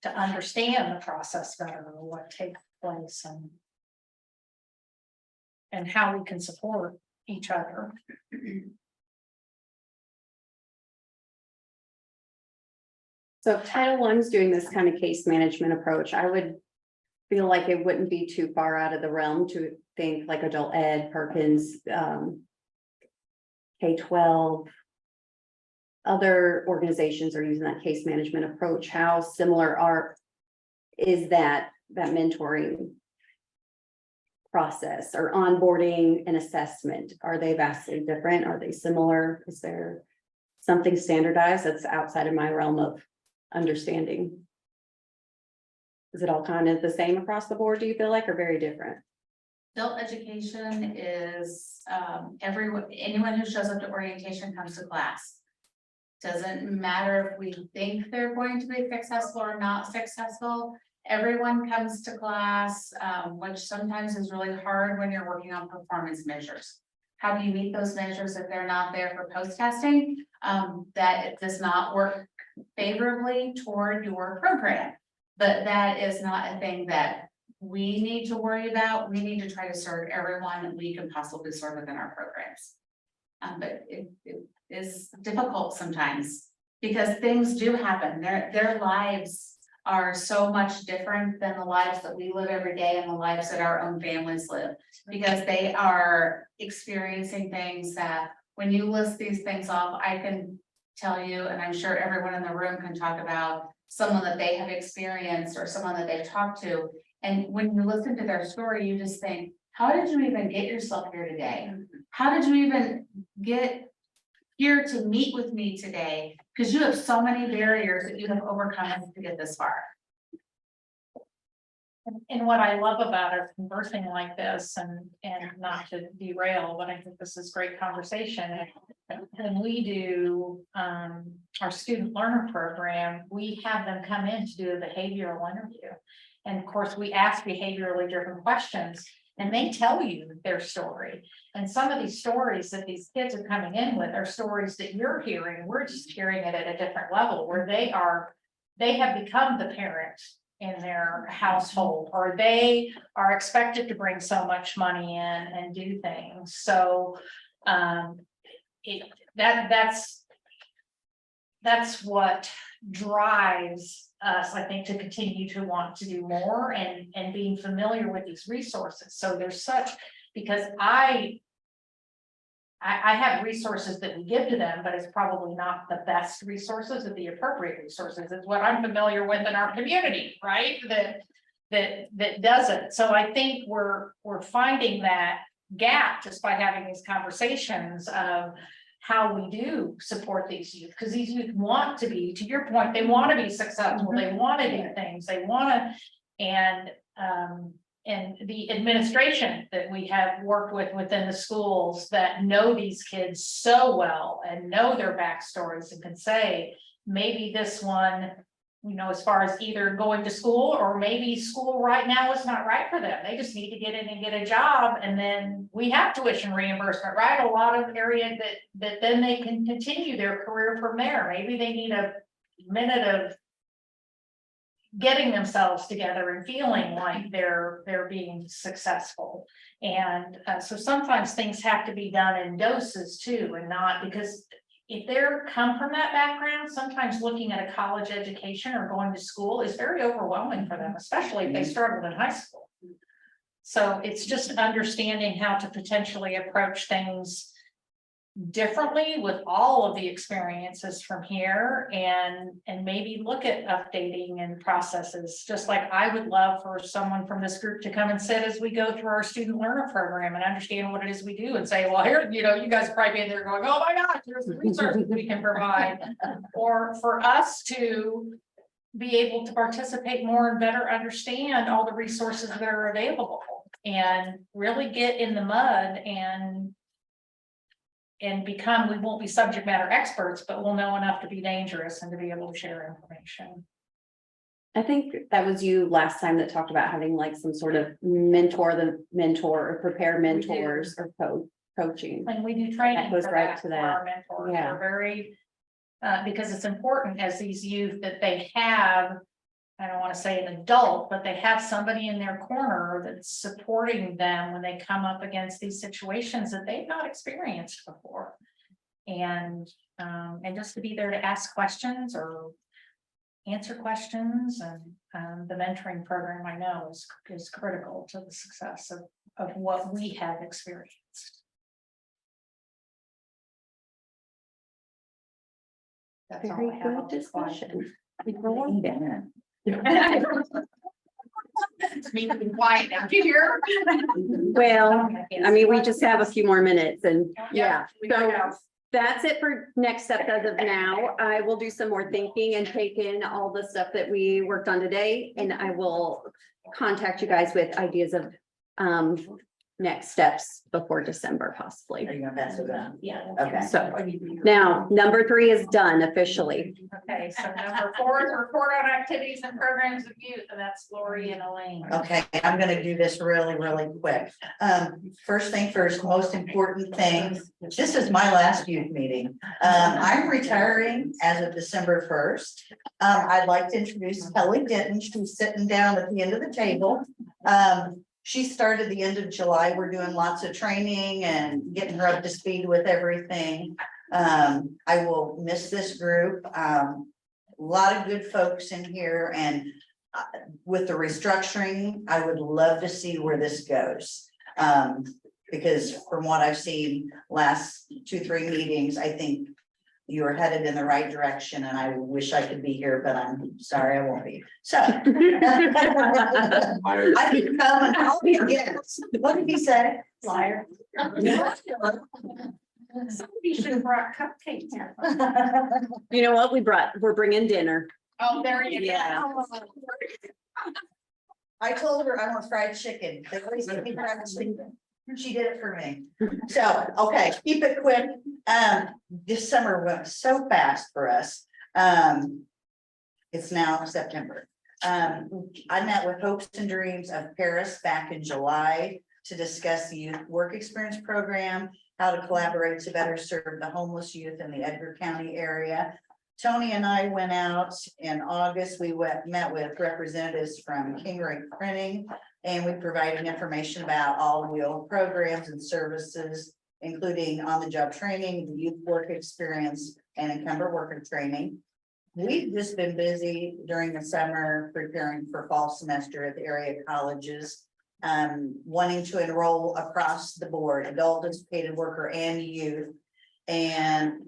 to understand the process better, or what takes place and how we can support each other. So if Title I's doing this kind of case management approach, I would feel like it wouldn't be too far out of the realm to think like adult ed, Perkins, K-12. Other organizations are using that case management approach. How similar is that mentoring process or onboarding and assessment? Are they vastly different? Are they similar? Is there something standardized that's outside of my realm of understanding? Is it all kind of the same across the board, do you feel like, or very different? Adult education is, anyone who shows up to orientation comes to class. Doesn't matter if we think they're going to be successful or not successful, everyone comes to class, which sometimes is really hard when you're working on performance measures. How do you meet those measures if they're not there for post-testing? That it does not work favorably toward your program. But that is not a thing that we need to worry about. We need to try to serve everyone that we can possibly serve within our programs. But it is difficult sometimes because things do happen. Their lives are so much different than the lives that we live every day and the lives that our own families live. Because they are experiencing things that when you list these things off, I can tell you, and I'm sure everyone in the room can talk about someone that they have experienced or someone that they've talked to. And when you listen to their story, you just think, how did you even get yourself here today? How did you even get here to meet with me today? Because you have so many barriers that you have overcome to get this far. And what I love about it, conversing like this and not to derail, but I think this is great conversation. When we do our student learner program, we have them come in to do a behavioral interview. And of course, we ask behaviorally driven questions and they tell you their story. And some of these stories that these kids are coming in with are stories that you're hearing. We're just hearing it at a different level where they have become the parent in their household, or they are expected to bring so much money in and do things. So that's what drives us, I think, to continue to want to do more and being familiar with these resources. So there's because I have resources that we give to them, but it's probably not the best resources or the appropriate resources. It's what I'm familiar with in our community, right? That doesn't. So I think we're finding that gap just by having these conversations of how we do support these youth, because these youth want to be, to your point, they want to be successful, they want to do things, they want to, and the administration that we have worked with within the schools that know these kids so well and know their backstories and can say, maybe this one, as far as either going to school or maybe school right now is not right for them. They just need to get in and get a job. And then we have tuition reimbursement, right? A lot of areas that then they can continue their career from there. Maybe they need a minute of getting themselves together and feeling like they're being successful. And so sometimes things have to be done in doses too, and not because if they're come from that background, sometimes looking at a college education or going to school is very overwhelming for them, especially if they struggled in high school. So it's just understanding how to potentially approach things differently with all of the experiences from here, and maybe look at updating and processes, just like I would love for someone from this group to come and sit as we go through our student learner program and understand what it is we do and say, well, here, you know, you guys are probably in there going, oh my gosh, here's the resources we can provide. Or for us to be able to participate more and better understand all the resources that are available and really get in the mud and become, we won't be subject matter experts, but we'll know enough to be dangerous and to be able to share information. I think that was you last time that talked about having like some sort of mentor or prepare mentors or coaching. And we do training. That goes for right to for that. Our mentors Yeah. are very, because it's important as these youth that they have, I don't want to say an adult, but they have somebody in their corner that's supporting them when they come up against these situations that they've not experienced before. And just to be there to ask questions or answer questions, and the mentoring program I know is critical to the success of what we have experienced. That's all Very I have good on this slide. discussion. It's me being quiet now, do you hear? Well, I mean, we just have a few more minutes and yeah, we so go. that's it for next step as of now. I will do some more thinking and take in all the stuff that we worked on today, and I will contact you guys with ideas of next steps before December possibly. Are you gonna pass it on? Yeah. Okay. So now, number 3 is done officially. Okay, so number 4 is report on activities and programs of youth, and that's Lori and Elaine. Okay, I'm gonna do this really, really quick. First thing first, most important thing, this is my last youth meeting. I'm retiring as of December 1st. I'd like to introduce Kelly Denton, who's sitting down at the end of the table. She started the end of July. We're doing lots of training and getting her up to speed with everything. I will miss this group. A lot of good folks in here, and with the restructuring, I would love to see where this goes. Because from what I've seen last 2-3 meetings, I think you are headed in the right direction, and I wish I could be here, but I'm sorry I won't be. So I can come and I'll be a guest. What did he say? Liar. Somebody should have brought cupcakes. You know what we're bringing dinner. Oh, there you go. Yeah. I told her I want fried chicken. They always give me fried chicken. She did it for me. So, okay, keep it quick. This summer went so fast for us. It's now September. I met with Hopes and Dreams of Paris back in July to discuss the youth work experience program, how to collaborate to better serve the homeless youth in the Edgar County area. Tony and I went out in August. We met with representatives from Kingery Printing, and we provided information about all wheel programs and services, including on-the-job training, the youth work experience, and encumbered worker training. We've just been busy during the summer preparing for fall semester at the area colleges, wanting to enroll across the board, adult, educated worker, and youth. And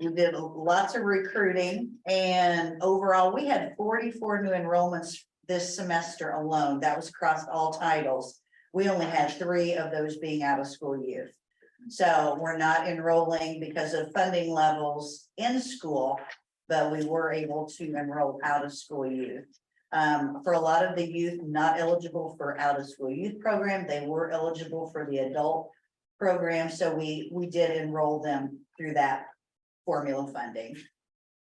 we did lots of recruiting, and overall we had 44 new enrollments this semester alone. That was across all titles. We only had 3 of those being out of school youth. So we're not enrolling because of funding levels in school, but we were able to enroll out of school youth. For a lot of the youth not eligible for out of school youth program, they were eligible for the adult program. So we did enroll them through that formula funding.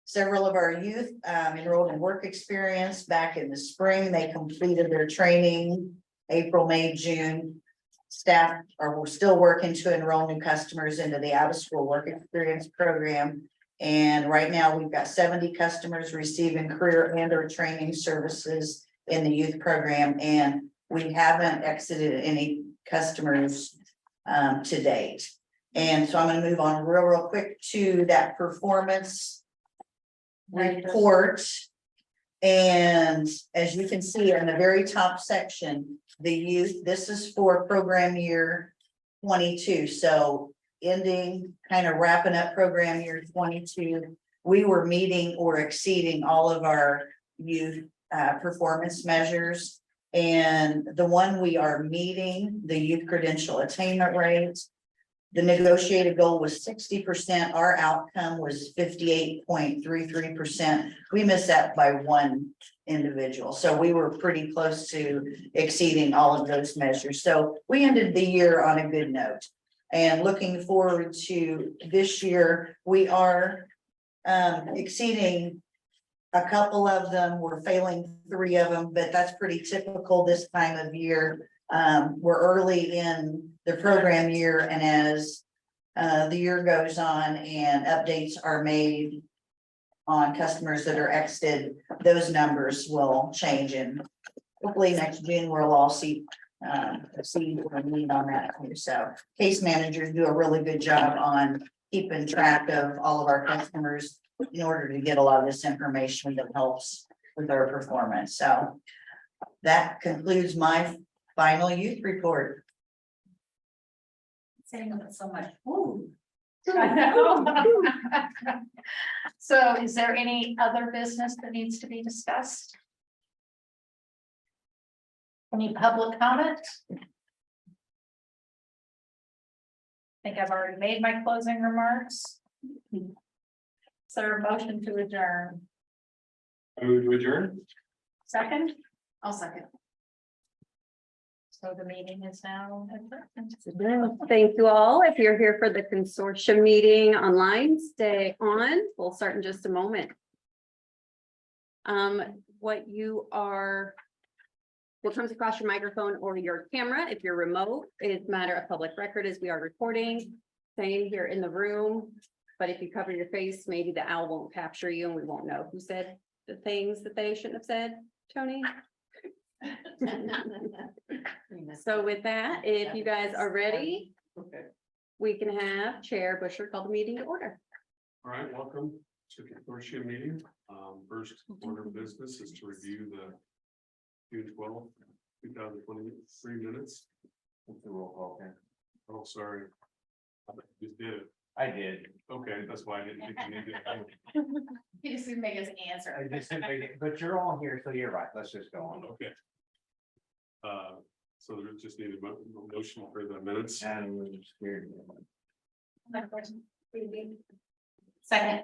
Several of our youth enrolled in work experience back in the spring. They completed their training April, May, June. Staff we're still working to enroll new customers into the out of school work experience program. And right now, we've got 70 customers receiving career and or training services in the youth program, and we haven't exited any customers to date. And so I'm gonna move on real quick to that performance report. And as you can see in the very top section, the youth, this is for program year 22. So ending, kind of wrapping up program year 22, we were meeting or exceeding all of our youth performance measures. And the one we are meeting, the youth credential attainment rate, the negotiated goal was 60%. Our outcome was 58.33%. We missed that by one individual. So we were pretty close to exceeding all of those measures. So we ended the year on a good note. And looking forward to this year, we are exceeding a couple of them. We're failing 3 of them, but that's pretty typical this time of year. We're early in the program year, and as the year goes on and updates are made on customers that are exited, those numbers will change, and hopefully next June we'll all see what we need on that too. So case managers do a really good job on keeping track of all of our customers in order to get a lot of this information that helps with our performance. So that concludes my final youth report. Saying it so much. Ooh. I know. So is there any other business that needs to be discussed? Any public comments? I think I've already made my closing remarks. Is there a motion to adjourn? I move to adjourn. Second? I'll second. So the meeting is now adjourned. Thank you all. If you're here for the consortium meeting online, stay on. We'll start in just a moment. What comes across your microphone or your camera, if you're remote, it is a matter of public record as we are recording. Same here in the room, but if you cover your face, maybe the owl won't capture you and we won't know who said the things that they shouldn't have said, Tony. So with that, if you guys are ready, Okay. we can have Chair Busher call the meeting to order. All right, welcome to the Consortium meeting. First order of business is to review the June 12th, 2023 minutes. What's the roll call thing? Oh, sorry. I just did it. I did. Okay, that's why I didn't think you needed it. He just didn't make us answer. I just simply, but you're all here, so you're right. Let's just go on. Okay. So there just needed a motion for the minutes. And we're just here. Second.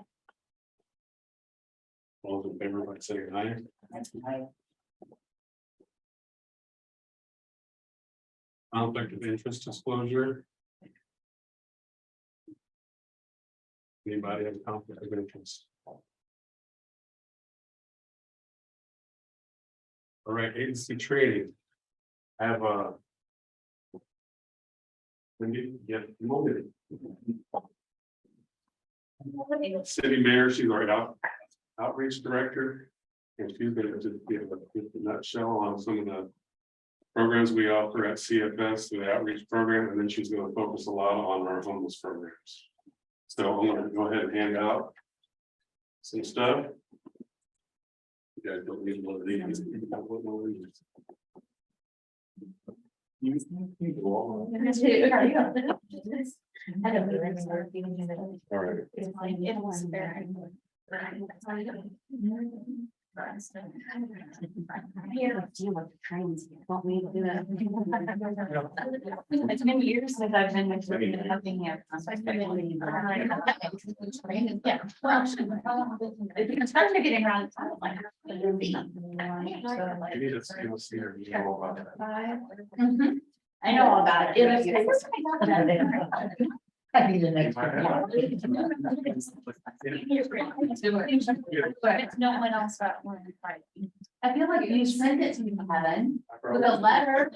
All those in favor by saying aye. Conflict of interest disclosure. Anybody have a conflict of interest? All right, agency training. I have City mayor, she's our outreach director. And she's going to just give a nutshell on some of the programs we offer at CFS through the outreach program, and then she's going to focus a lot on our homeless programs. So I'm going to go ahead and hand out some stuff. You guys don't need one of these. All right. It's been years since I've been helping here. Yeah, well, it's hard to get around. You need to see her, you know about that. I know all about it. I'd be the next. But no one else got one. I feel like you sent it to me, Kevin, with a letter.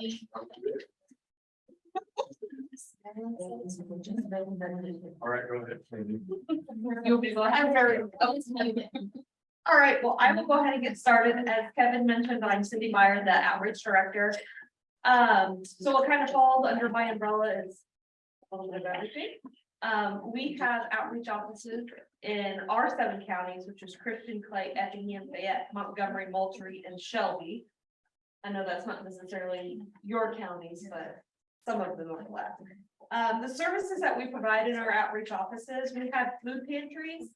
All right, go ahead. You'll be glad. I'm very. All right, well, I will go ahead and get started. As Kevin mentioned, I'm Cindy Meyer, the outreach director. So what kind of falls under my umbrella is a little bit of everything. We have outreach offices in our 7 counties, which is Christian, Clay, Effingham, Fayette, Montgomery, Moultrie, and Shelby. I know that's not necessarily your counties, but some of them overlap. The services that we provide in our outreach offices, we have food pantries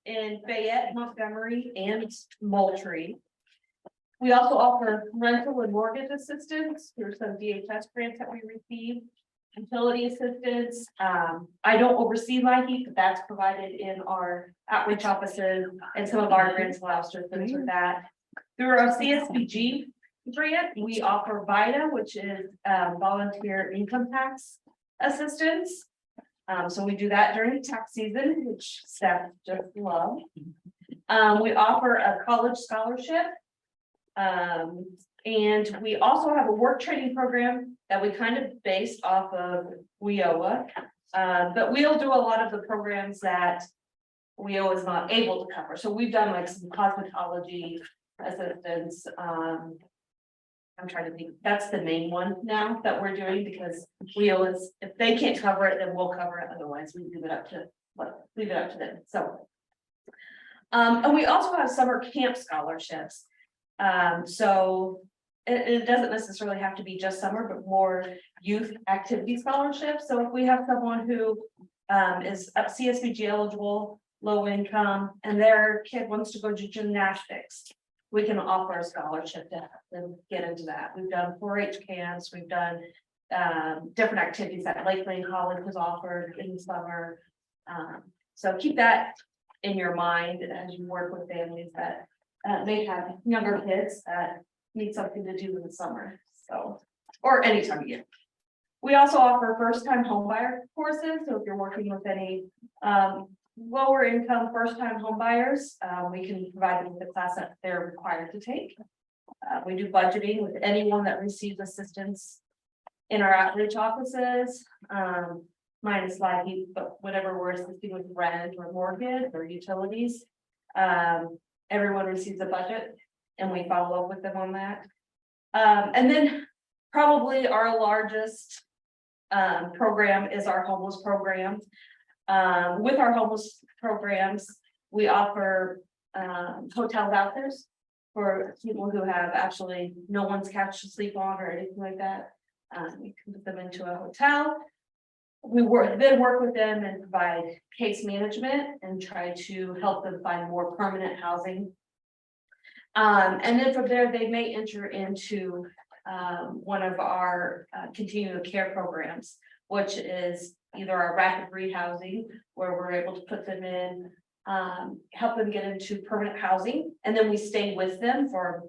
in Fayette, Montgomery, and Moultrie. We also offer rental and mortgage assistance through some DHS grants that we receive, utility assistance. I don't oversee LIHEAP, but that's provided in our outreach offices, and some of our grants allow us to assist with that. Through our CSBG grant, we offer VITA, which is volunteer income tax assistance. So we do that during tax season, which staff just love. We offer a college scholarship. And we also have a work training program that we kind of based off of WIOA. But we'll do a lot of the programs that WIOA is not able to cover. So we've done like some cosmetology assistance. I'm trying to think, that's the main one now that we're doing, because WIOA is, if they can't cover it, then we'll cover it. Otherwise, we leave it up to them. So. And we also have summer camp scholarships. So it doesn't necessarily have to be just summer, but more youth activity scholarships. So if we have someone who is CSBG eligible, low income, and their kid wants to go to gymnastics, we can offer a scholarship to help them get into that. We've done 4-H camps, we've done different activities that Lake Lane College has offered in the summer. So keep that in your mind as you work with families that may have younger kids that need something to do in the summer, so, or any time of year. We also offer first-time homebuyer courses, so if you're working with any lower income first-time homebuyers, we can provide them with the class that they're required to take. We do budgeting with anyone that receives assistance in our outreach offices, minus LIHEAP, but whatever we're assisting with rent or mortgage or utilities. Everyone receives a budget and we follow up with them on that. And then probably our largest program is our homeless program. With our homeless programs, we offer hotel vouchers for people who have actually no one's couch to sleep on or anything like that. We can put them into a hotel. We work with them and provide case management and try to help them find more permanent housing. And then from there, they may enter into one of our continuum of care programs, which is either our rapid rehousing, where we're able to put them in, help them get into permanent housing, and then we stay with them for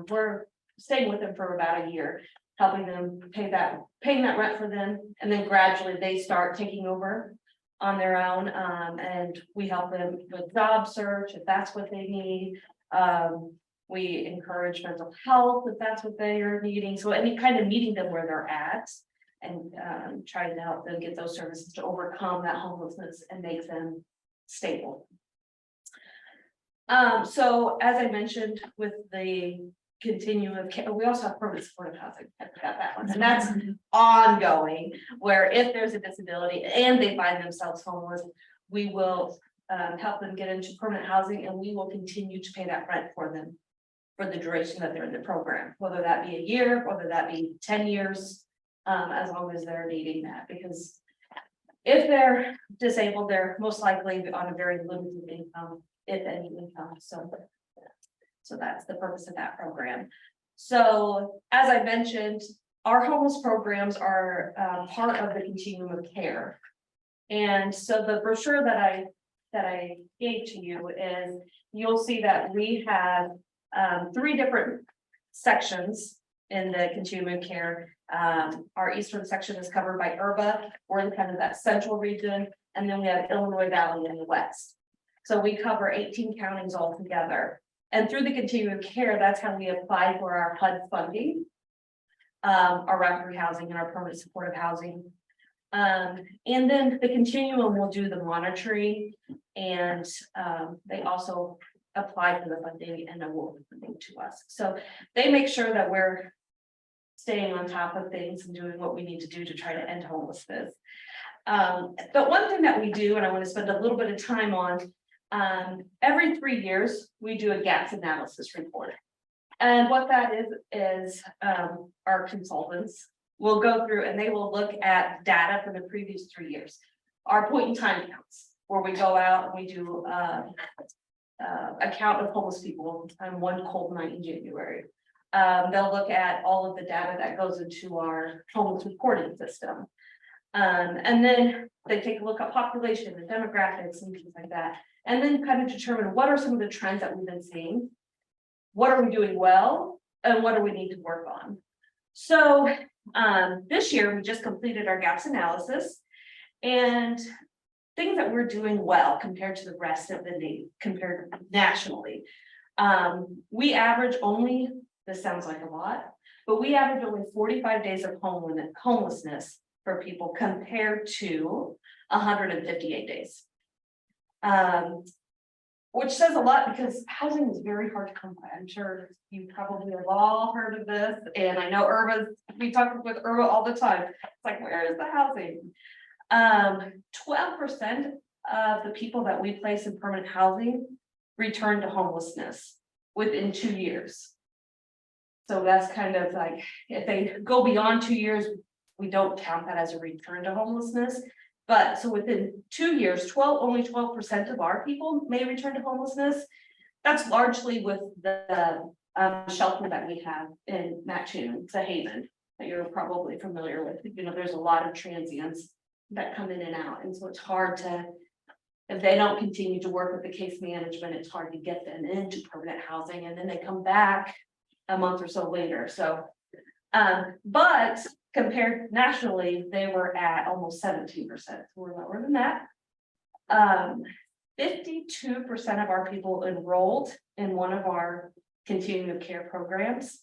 we're staying with them for about a year, helping them paying that rent for them, and then gradually they start taking over on their own, and we help them with job search if that's what they need. We encourage mental health if that's what they are needing, so any kind of meeting them where they're at, and trying to help them get those services to overcome that homelessness and make them stable. So as I mentioned, with the continuum of care, we also have permanent supportive housing. I forgot that one, and that's ongoing, where if there's a disability and they find themselves homeless, we will help them get into permanent housing, and we will continue to pay that rent for them for the duration that they're in the program, whether that be a year, whether that be 10 years, as long as they're needing that, because if they're disabled, they're most likely on a very limited income, if any income. So that's the purpose of that program. So as I mentioned, our homeless programs are part of the continuum of care. And so the brochure that I gave to you is, you'll see that we have 3 different sections in the continuum of care. Our eastern section is covered by URBA. We're in kind of that central region, and then we have Illinois Valley in the west. So we cover 18 counties altogether. And through the continuum of care, that's how we apply for our HUD funding, our rapid housing and our permanent supportive housing. And then the continuum will do the monitoring and, they also apply for the funding and award the funding to us. So they make sure that we're staying on top of things and doing what we need to do to try to end homelessness. But one thing that we do, and I want to spend a little bit of time on, every 3 years, we do a gaps analysis report. And what that is our consultants will go through and they will look at data for the previous 3 years. Our point in time counts, where we go out and we do a count of homeless people on one cold night in January. They'll look at all of the data that goes into our homeless reporting system. And then they take a look at population and demographics and things like that. And then kind of determine what are some of the trends that we've been seeing. What are we doing well? And what do we need to work on? So this year, we just completed our gaps analysis. And things that we're doing well compared to the rest of the compared nationally. We average only, this sounds like a lot, but we average only 45 days of homelessness for people compared to 158 days. Which says a lot because housing is very hard to come by. I'm sure you probably have all heard of this. And I know we talk with Irva all the time. It's like, where is the housing? 12% of the people that we place in permanent housing return to homelessness within 2 years. So that's kind of like, if they go beyond 2 years, we don't count that as a return to homelessness. But so within 2 years, only 12% of our people may return to homelessness. That's largely with the shelter that we have in Mattoon, it's a haven that you're probably familiar with. You know, there's a lot of transients that come in and out. And so it's hard to, if they don't continue to work with the case management, it's hard to get them into permanent housing. And then they come back a month or so later. So, but compared nationally, they were at almost 17%. So we're lower than that. 52% of our people enrolled in one of our continuum of care programs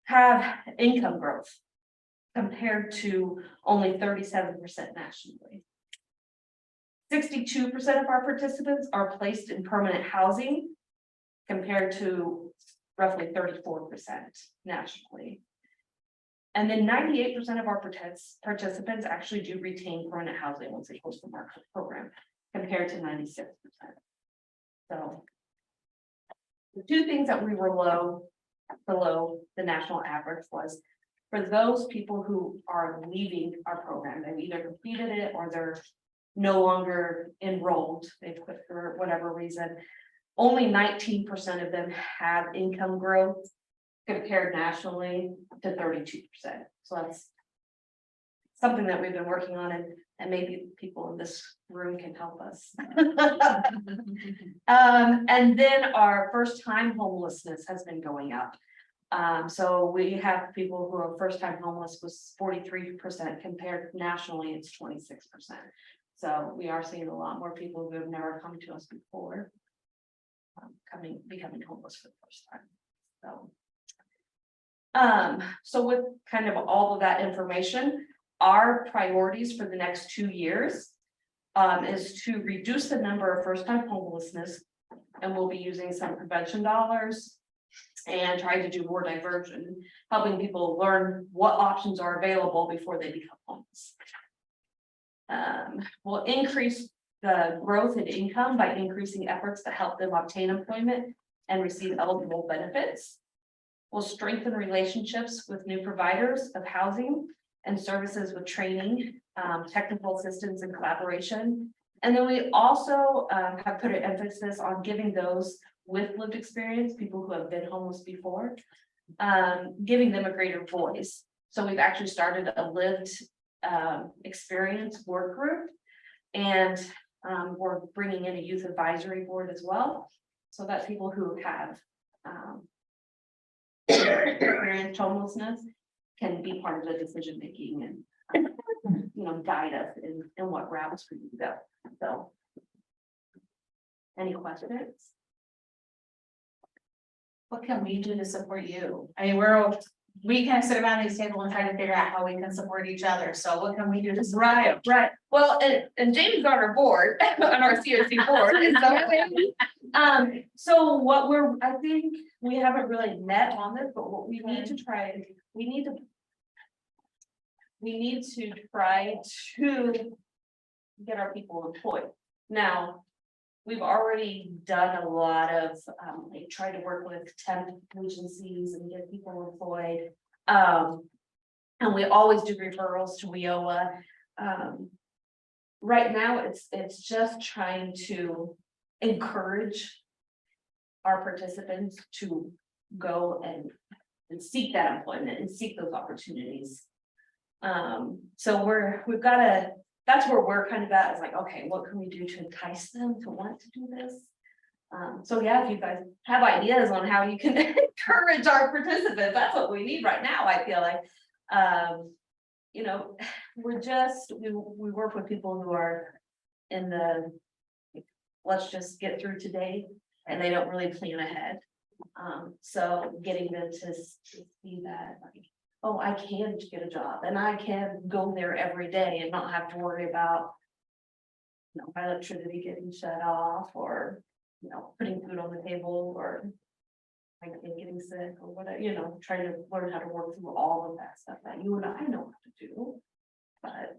have income growth compared to only 37% nationally. 62% of our participants are placed in permanent housing compared to roughly 34% nationally. And then 98% of our participants actually do retain permanent housing once they post the market program compared to 96%. So the two things that we were below the national average was for those people who are leaving our program. They've either completed it or they're no longer enrolled, they've quit for whatever reason. Only 19% of them have income growth compared nationally to 32%. So that's something that we've been working on, and maybe people in this room can help us. And then our first time homelessness has been going up. So we have people who are first time homeless was 43% compared nationally, it's 26%. So we are seeing a lot more people who have never come to us before becoming homeless for the first time. So with kind of all of that information, our priorities for the next 2 years is to reduce the number of first-time homelessness, and we'll be using some prevention dollars and try to do more diversion, helping people learn what options are available before they become homeless. We'll increase the growth in income by increasing efforts to help them obtain employment and receive eligible benefits. We'll strengthen relationships with new providers of housing and services with training, technical assistance and collaboration. And then we also have put an emphasis on giving those with lived experience, people who have been homeless before, giving them a greater voice. So we've actually started a lived experience work group, and we're bringing in a youth advisory board as well, so that people who have experienced homelessness can be part of the decision making and guide us in what routes we need to go. So, any questions? What can we do to support you? I mean, we can sit around these table and try to figure out how we can support each other, so what can we do to support? Right, well, and Jamie's on our board, on our COC board, and so what I think we haven't really met on this, but what we need to try, we need to try to get our people employed. Now, we've already done a lot of, like, try to work with temp agencies and get people employed. And we always do referrals to WIOA. Right now, it's just trying to encourage our participants to go and seek that employment and seek those opportunities. So that's where we're kind of at, is like, okay, what can we do to entice them to want to do this? So yeah, if you guys have ideas on how you can encourage our participants, that's what we need right now, I feel like. You know, we work with people who are in the, let's just get through today, and they don't really plan ahead. So getting them to see that, like, oh, I can get a job and I can go there every day and not have to worry about, you know, my electricity getting shut off, or, you know, putting food on the table, or like getting sick or whatever, you know, trying to learn how to work through all of that stuff that you and I know how to do. But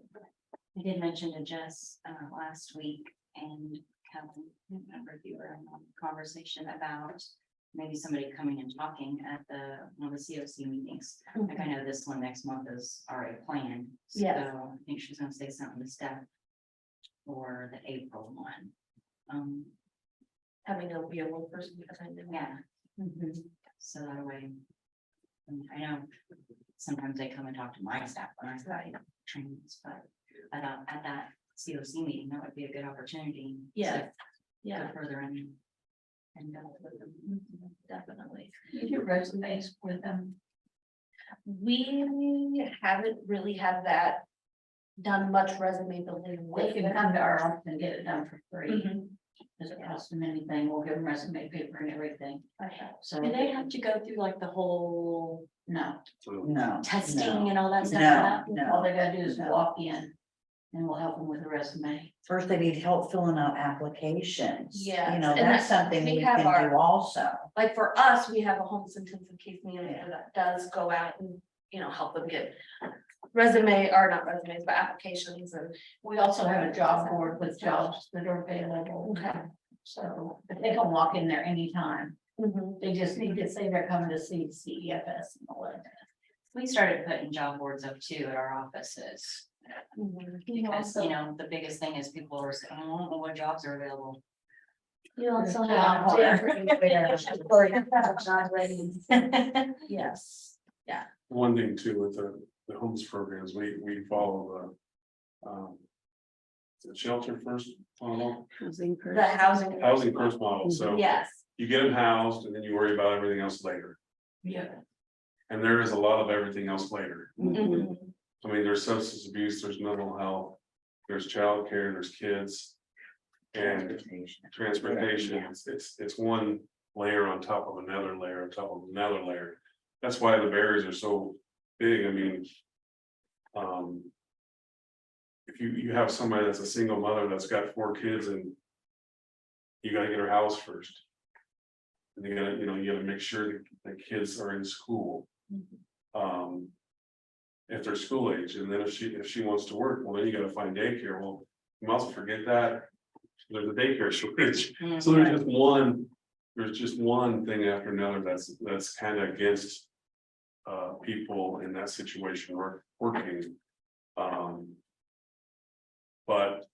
I did mention to Jess last week, and Kevin, I don't remember if you were in a conversation about maybe somebody coming and talking at one of the COC meetings. Like, I know this one next month is already planned. So Yes. I think she's gonna say something to Steph for the April one. having a real person behind them. Yeah. So that way, I know sometimes they come and talk to my staff when I start trainings, but at that COC meeting, that would be a good opportunity. Yeah. To Yeah, go further in. And with them. definitely. You do resumes with them. We haven't really had that done much resume building They with can them. come to our office and get it done for free. Mhm. Doesn't cost them anything. We'll give them resume paper and everything. Okay. So. Do they have to go through like the whole No, So No. testing and all that stuff? No, all no. they gotta do is No. walk in and we'll help them with a resume. First, they need help filling out applications. Yes, You know, and that's that- something we we have can our- do also. Like for us, we have a homeless intensive case manager that does go out and, you know, help them get resume, or not resumes, but applications, and We also have a job board with jobs that are available. Okay. So they can walk in there anytime. Mhm. They just need to say they're coming to see CEFS and all that. We started putting job boards up too at our offices. Mhm. Because, you know, the biggest thing is people are saying, I don't know what jobs are available. You also Yeah. have yes, one thing too with the homes programs, we follow the shelter first model, Housing the first. housing first model, so yes. you get them housed and then you worry about everything else later. Yeah. And there is a lot of everything else later. Mhm. I mean, there's substance abuse, there's mental health, there's childcare, there's kids. And transportation, it's one layer on top of another layer on top of another layer. That's why the barriers are so big, I mean. If you have somebody that's a single mother that's got 4 kids and. You gotta get her house first. And you gotta make sure that the kids are in school. If they're school age, and then if she wants to work, well, then you gotta find daycare, well, you must forget that. There's a daycare shortage, so there's just one thing after another that's kind of against. People in that situation working. But,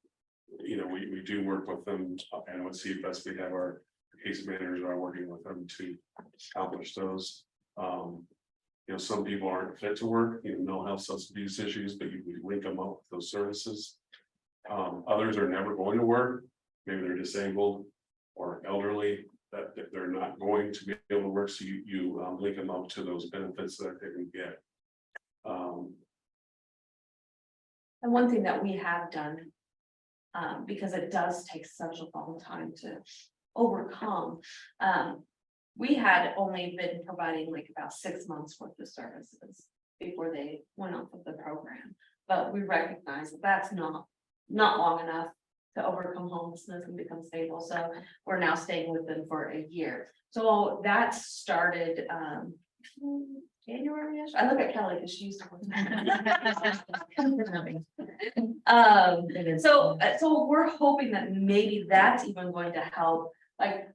you know, we do work with them, and with CFS, we have our case managers are working with them to accomplish those. You know, some people aren't fit to work, you know, mental health, substance abuse issues, but you link them up with those services. Others are never going to work, maybe they're disabled or elderly, that they're not going to be able to work, so you link them up to those benefits that they can get. And one thing that we have done, because it does take such a long time to overcome, we had only been providing like about 6 months worth of services before they went off of the program. But we recognize that that's not long enough to overcome homelessness and become stable. So we're now staying with them for a year. So that started January-ish. I look at Kelly because she used to. So we're hoping that maybe that's even going to help, like,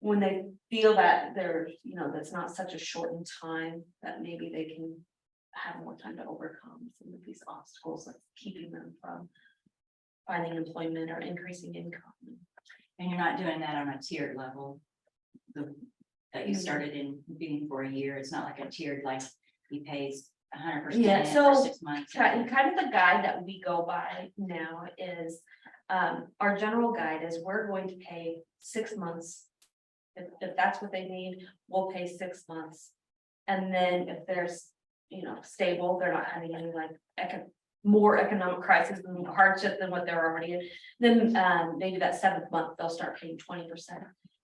when they feel that they're, that's not such a shortened time, that maybe they can have more time to overcome some of these obstacles that's keeping them from finding employment or increasing income. And you're not doing that on a tiered level. That you started in being for a year, it's not like a tiered, like he pays 100% Yeah, for so 6 months. kind of the guide that we go by now is, our general guide is we're going to pay 6 months. If that's what they need, we'll pay 6 months. And then if there's, stable, they're not having any like more economic crisis and hardship than what they're already in, then maybe that 7th month, they'll start paying 20%.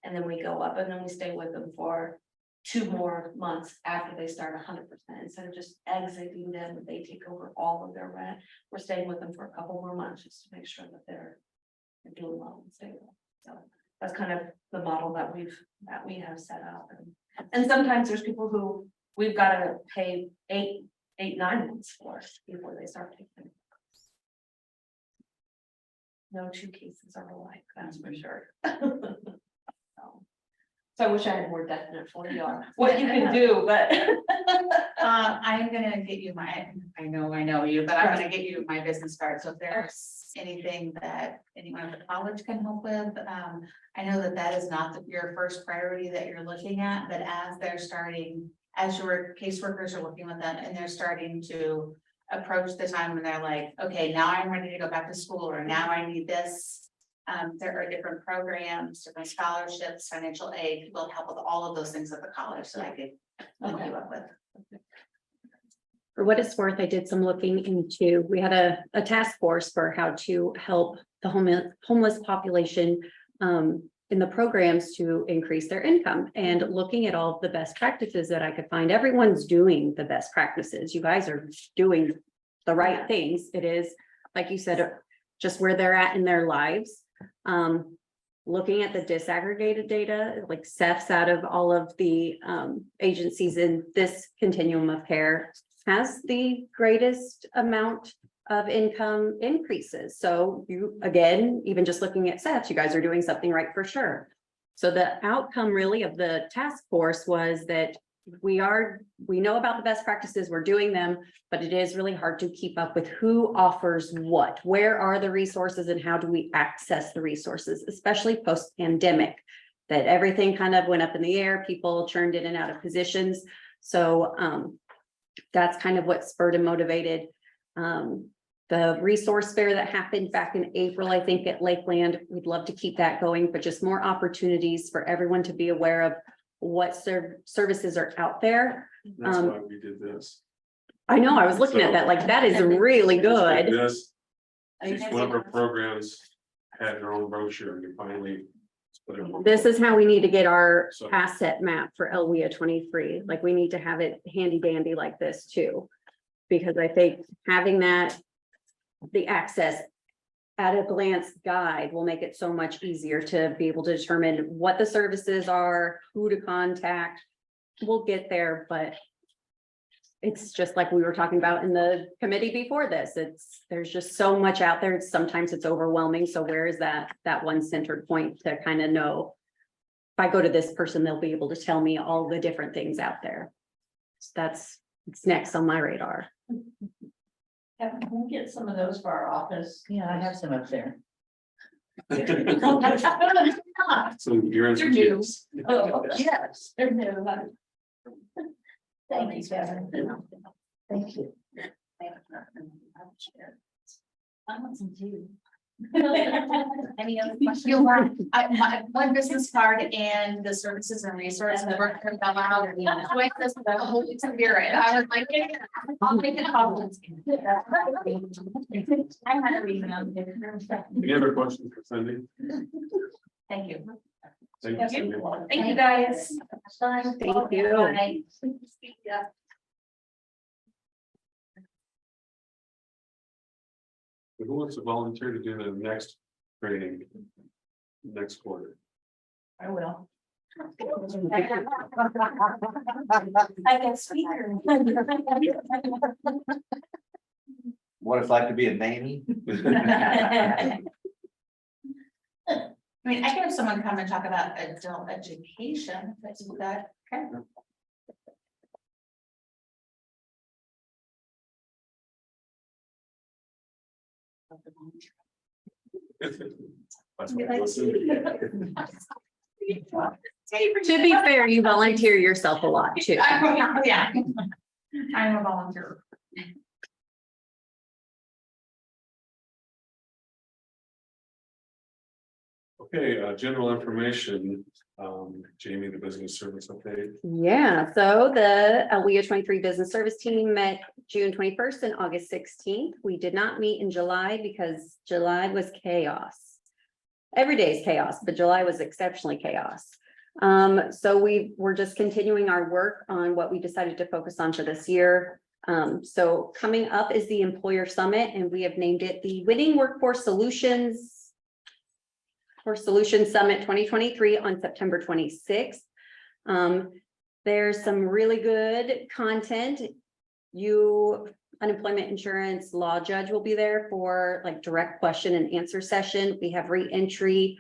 And then we go up and then we stay with them for 2 more months after they start 100%. Instead of just exiting them, they take over all of their rent. We're staying with them for a couple more months just to make sure that they're doing well and stable. So that's kind of the model that we have set up. And sometimes there's people who we've got to pay 8, 9 months for before they start taking. No 2 cases are alike, that's for sure. So I wish I had more definite for you on what you can do, but. I'm gonna get you I know you, but I'm gonna get you my business card, so if there's anything that anyone at the college can help with. I know that is not your first priority that you're looking at, but as your caseworkers are working with them and they're starting to approach the time when they're like, okay, now I'm ready to go back to school, or now I need this. There are different programs, different scholarships, financial aid, will help with all of those things at the college, so I could hook you up with. For what it's worth, I did some looking into, we had a task force for how to help the homeless population in the programs to increase their income, and looking at all of the best practices that I could find. Everyone's doing the best practices. You guys are doing the right things. It is, like you said, just where they're at in their lives. Looking at the disaggregated data, like Seth's out of all of the agencies in this continuum of care, has the greatest amount of income increases. So you, again, even just looking at Seth's, you guys are doing something right for sure. So the outcome really of the task force was that we know about the best practices, we're doing them, but it is really hard to keep up with who offers what, where are the resources, and how do we access the resources, especially post-pandemic, that everything kind of went up in the air, people churned in and out of positions. So that's kind of what spurred and motivated the resource fair that happened back in April, I think, at Lakeland. We'd love to keep that going, but just more opportunities for everyone to be aware of what services are out there. That's why we did this. I know, I was looking at that, like, that is really good. This, one of our programs had their own brochure, and you finally. This is how we need to get our So- asset map for LWIA 23. Like, we need to have it handy dandy like this too. Because I think having that, the access at a glance guide will make it so much easier to be able to determine what the services are, who to contact. We'll get there, but it's just like we were talking about in the committee before this. There's just so much out there. Sometimes it's overwhelming. So where is that one centered point to kind of know, if I go to this person, they'll be able to tell me all the different things out there. So it's next on my radar. Can we get some of those for our office? Yeah, I have some up there. So your answer They're new. is. Oh, yes, they're new. Thank you, Kevin. Thank you. I want some too. Any other questions? You want, my one business card and the services and resources, the work from them out. Like this, the whole severe, and I was like, yeah, I'll make it public. I had a reason. Any other questions for Cindy? Thank you. Thank you. Thank you, guys. Thank you. Bye. Who wants to volunteer to do the next training? Next quarter? I will. I can speaker. What it's like to be a nanny? I mean, I can have someone come and talk about adult education, that's that, okay. That's what I was doing. To be fair, you volunteer yourself a lot too. Yeah. I'm a volunteer. Okay, general information, Jamie, the business service update. Yeah, so the WIA 23 business service team met June 21st and August 16th. We did not meet in July because July was chaos. Every day is chaos, but July was exceptionally chaos. So we were just continuing our work on what we decided to focus on for this year. So coming up is the Employer Summit, and we have named it the Winning Workforce Solutions Summit 2023 on September 26th. There's some really good content. Unemployment insurance law judge will be there for like direct question and answer session. We have re-entry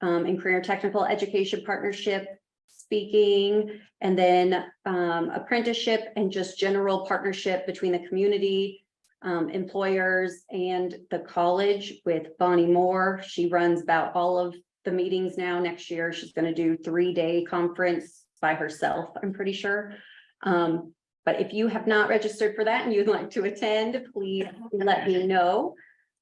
and career technical education partnership speaking, and then apprenticeship and just general partnership between the community, employers and the college with Bonnie Moore. She runs about all of the meetings now. Next year, she's going to do 3-day conference by herself, I'm pretty sure. But if you have not registered for that and you'd like to attend, please let me know.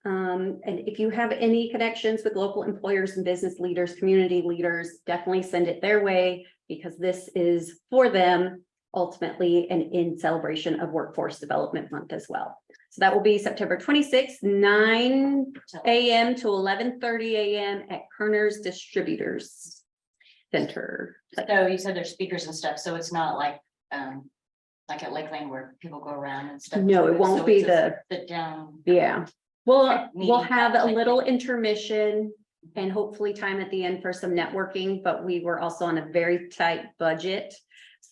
And if you have any connections with local employers and business leaders, community leaders, definitely send it their way, because this is for them ultimately and in celebration of Workforce Development Month as well. So that will be September 26th, 9 a.m. to 11:30 a.m. at Kerner's Distributors Center. So you said there's speakers and stuff, so it's not like at Lakeland where people go around and stuff. No, it won't So be it's just the, sit down. yeah. We'll Meeting have a type little thing. intermission and hopefully time at the end for some networking, but we were also on a very tight budget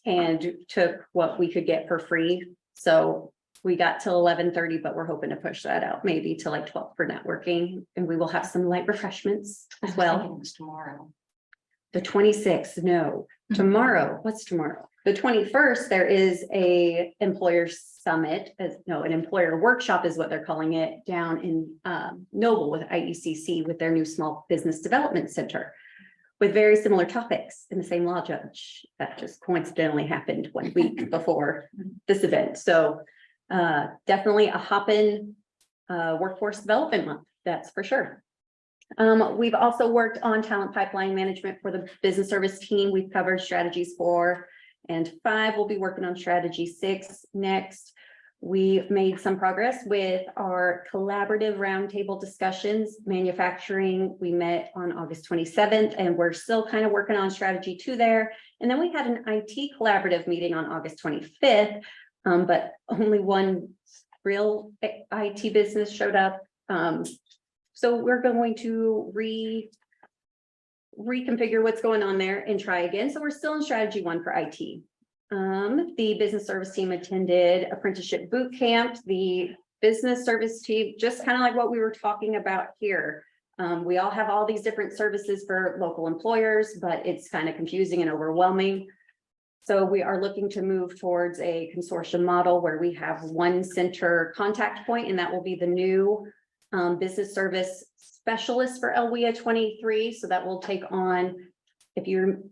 and took what we could get for free. So we got till 11:30, but we're hoping to push that out maybe to like 12 for networking, and we will have some light refreshments I as was well. thinking it was tomorrow. The 26th, no, tomorrow, what's tomorrow? The 21st, there is a employer summit, an employer workshop is what they're calling it, down in Noble with IECC with their new Small Business Development Center, with very similar topics in the same law judge. That just coincidentally happened 1 week before this event. So definitely a hop-in workforce development month, that's for sure. We've also worked on talent pipeline management for the business service team. We've covered strategies 4 and 5. We'll be working on strategy 6 next. We've made some progress with our collaborative roundtable discussions. Manufacturing, we met on August 27th, and we're still kind of working on strategy 2 there. And then we had an IT collaborative meeting on August 25th, but only one real IT business showed up. So we're going to reconfigure what's going on there and try again. So we're still in strategy 1 for IT. The business service team attended apprenticeship boot camp. The business service team, just kind of like what we were talking about here. We all have all these different services for local employers, but it's kind of confusing and overwhelming. So we are looking to move towards a consortium model where we have one center contact point, and that will be the new business service specialist for LWIA 23. So that will take on, if you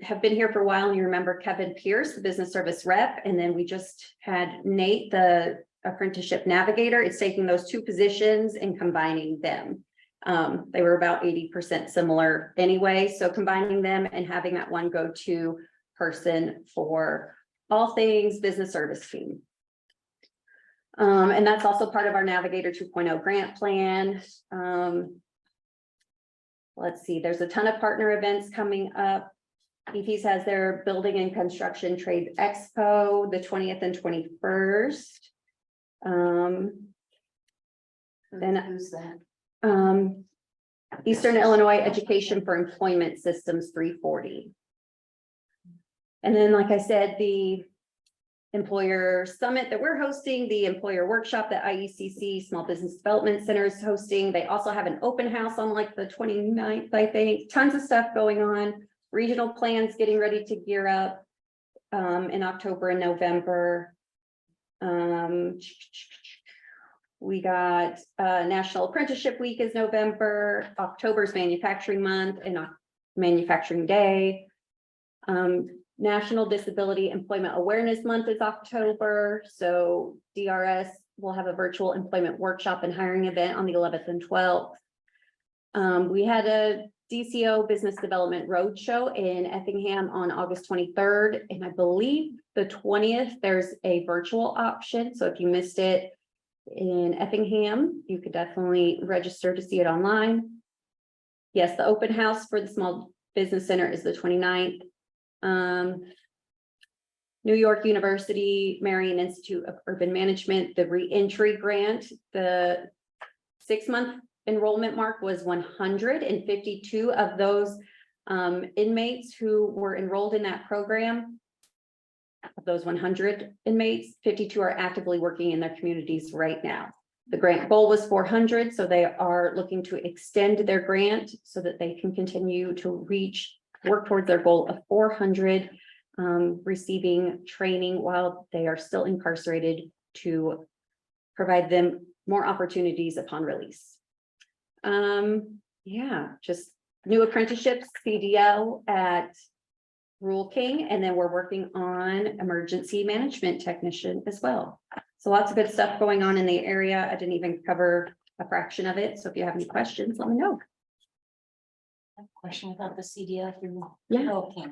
have been here for a while and you remember Kevin Pierce, the business service rep, and then we just had Nate, the apprenticeship navigator. It's taking those 2 positions and combining them. They were about 80% similar anyway. So combining them and having that one go-to person for all things business service team. And that's also part of our Navigator 2.0 grant plan. let's see, there's a ton of partner events coming up. EPs has their Building and Construction Trade Expo, the 20th and 21st. Then Who's that? Eastern Illinois Education for Employment Systems 340. And then, like I said, the employer summit that we're hosting, the employer workshop that IECC Small Business Development Center is hosting. They also have an open house on like the 29th, I think. Tons of stuff going on. Regional plans getting ready to gear up in October and November. We got National Apprenticeship Week is November, October's Manufacturing Month and Manufacturing Day. National Disability Employment Awareness Month is October, so DRS will have a virtual employment workshop and hiring event on the 11th and 12th. We had a DCO Business Development Roadshow in Effingham on August 23rd, and I believe the 20th, there's a virtual option, so if you missed it in Effingham, you could definitely register to see it online. Yes, the open house for the Small Business Center is the 29th. New York University Marion Institute of Urban Management, the reentry grant, the 6-month enrollment mark was 152 of those inmates who were enrolled in that program. Of those 100 inmates, 52 are actively working in their communities right now. The grant goal was 400, so they are looking to extend their grant so that they can continue to work towards their goal of 400 receiving training while they are still incarcerated to provide them more opportunities upon release. Yeah, just new apprenticeships, CDL at Rule King, and then we're working on emergency management technician as well. So lots of good stuff going on in the area. I didn't even cover a fraction of it. So if you have any questions, let me know. Question about the CDL through. Yeah. Okay.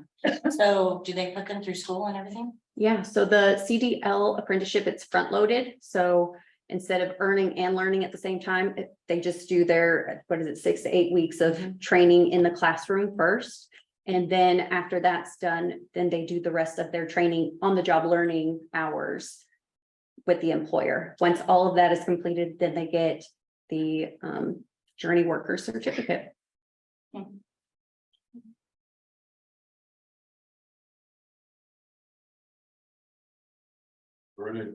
So do they put them through school and everything? Yeah, so the CDL apprenticeship, it's front loaded. So instead of earning and learning at the same time, they just do their, 6 to 8 weeks of training in the classroom first. And then after that's done, then they do the rest of their training on the job learning hours with the employer. Once all of that is completed, then they get the journey worker certificate. Right.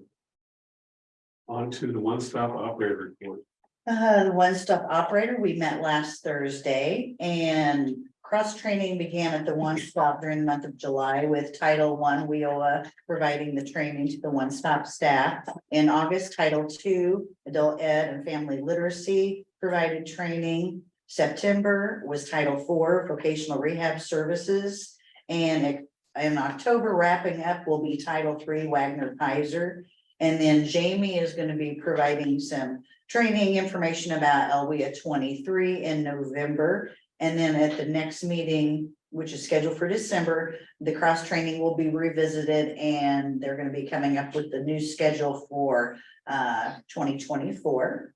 On to the one-stop operator report. The one-stop operator, we met last Thursday and cross-training began at the one-stop during the month of July with Title I, WIOA providing the training to the one-stop staff. In August, Title II, Adult Ed and Family Literacy provided training. September was Title IV, Vocational Rehab Services. And in October, wrapping up will be Title III, Wagner Kaiser. And then Jamie is going to be providing some training information about LWIA 23 in November. And then at the next meeting, which is scheduled for December, the cross training will be revisited and they're going to be coming up with the new schedule for 2024.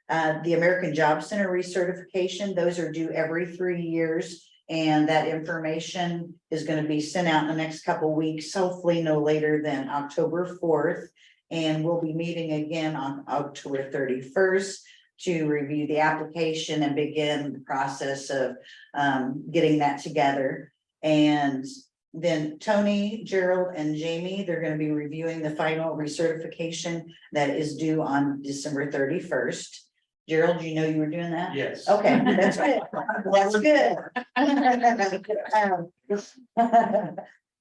The American Job Center recertification, those are due every 3 years. And that information is going to be sent out in the next couple of weeks, hopefully no later than October 4th. And we'll be meeting again on October 31st to review the application and begin the process of getting that together. And then Tony, Gerald, and Jamie, they're going to be reviewing the final recertification that is due on December 31st. Gerald, you know you were doing that? Yes. Okay, that's right. That's good.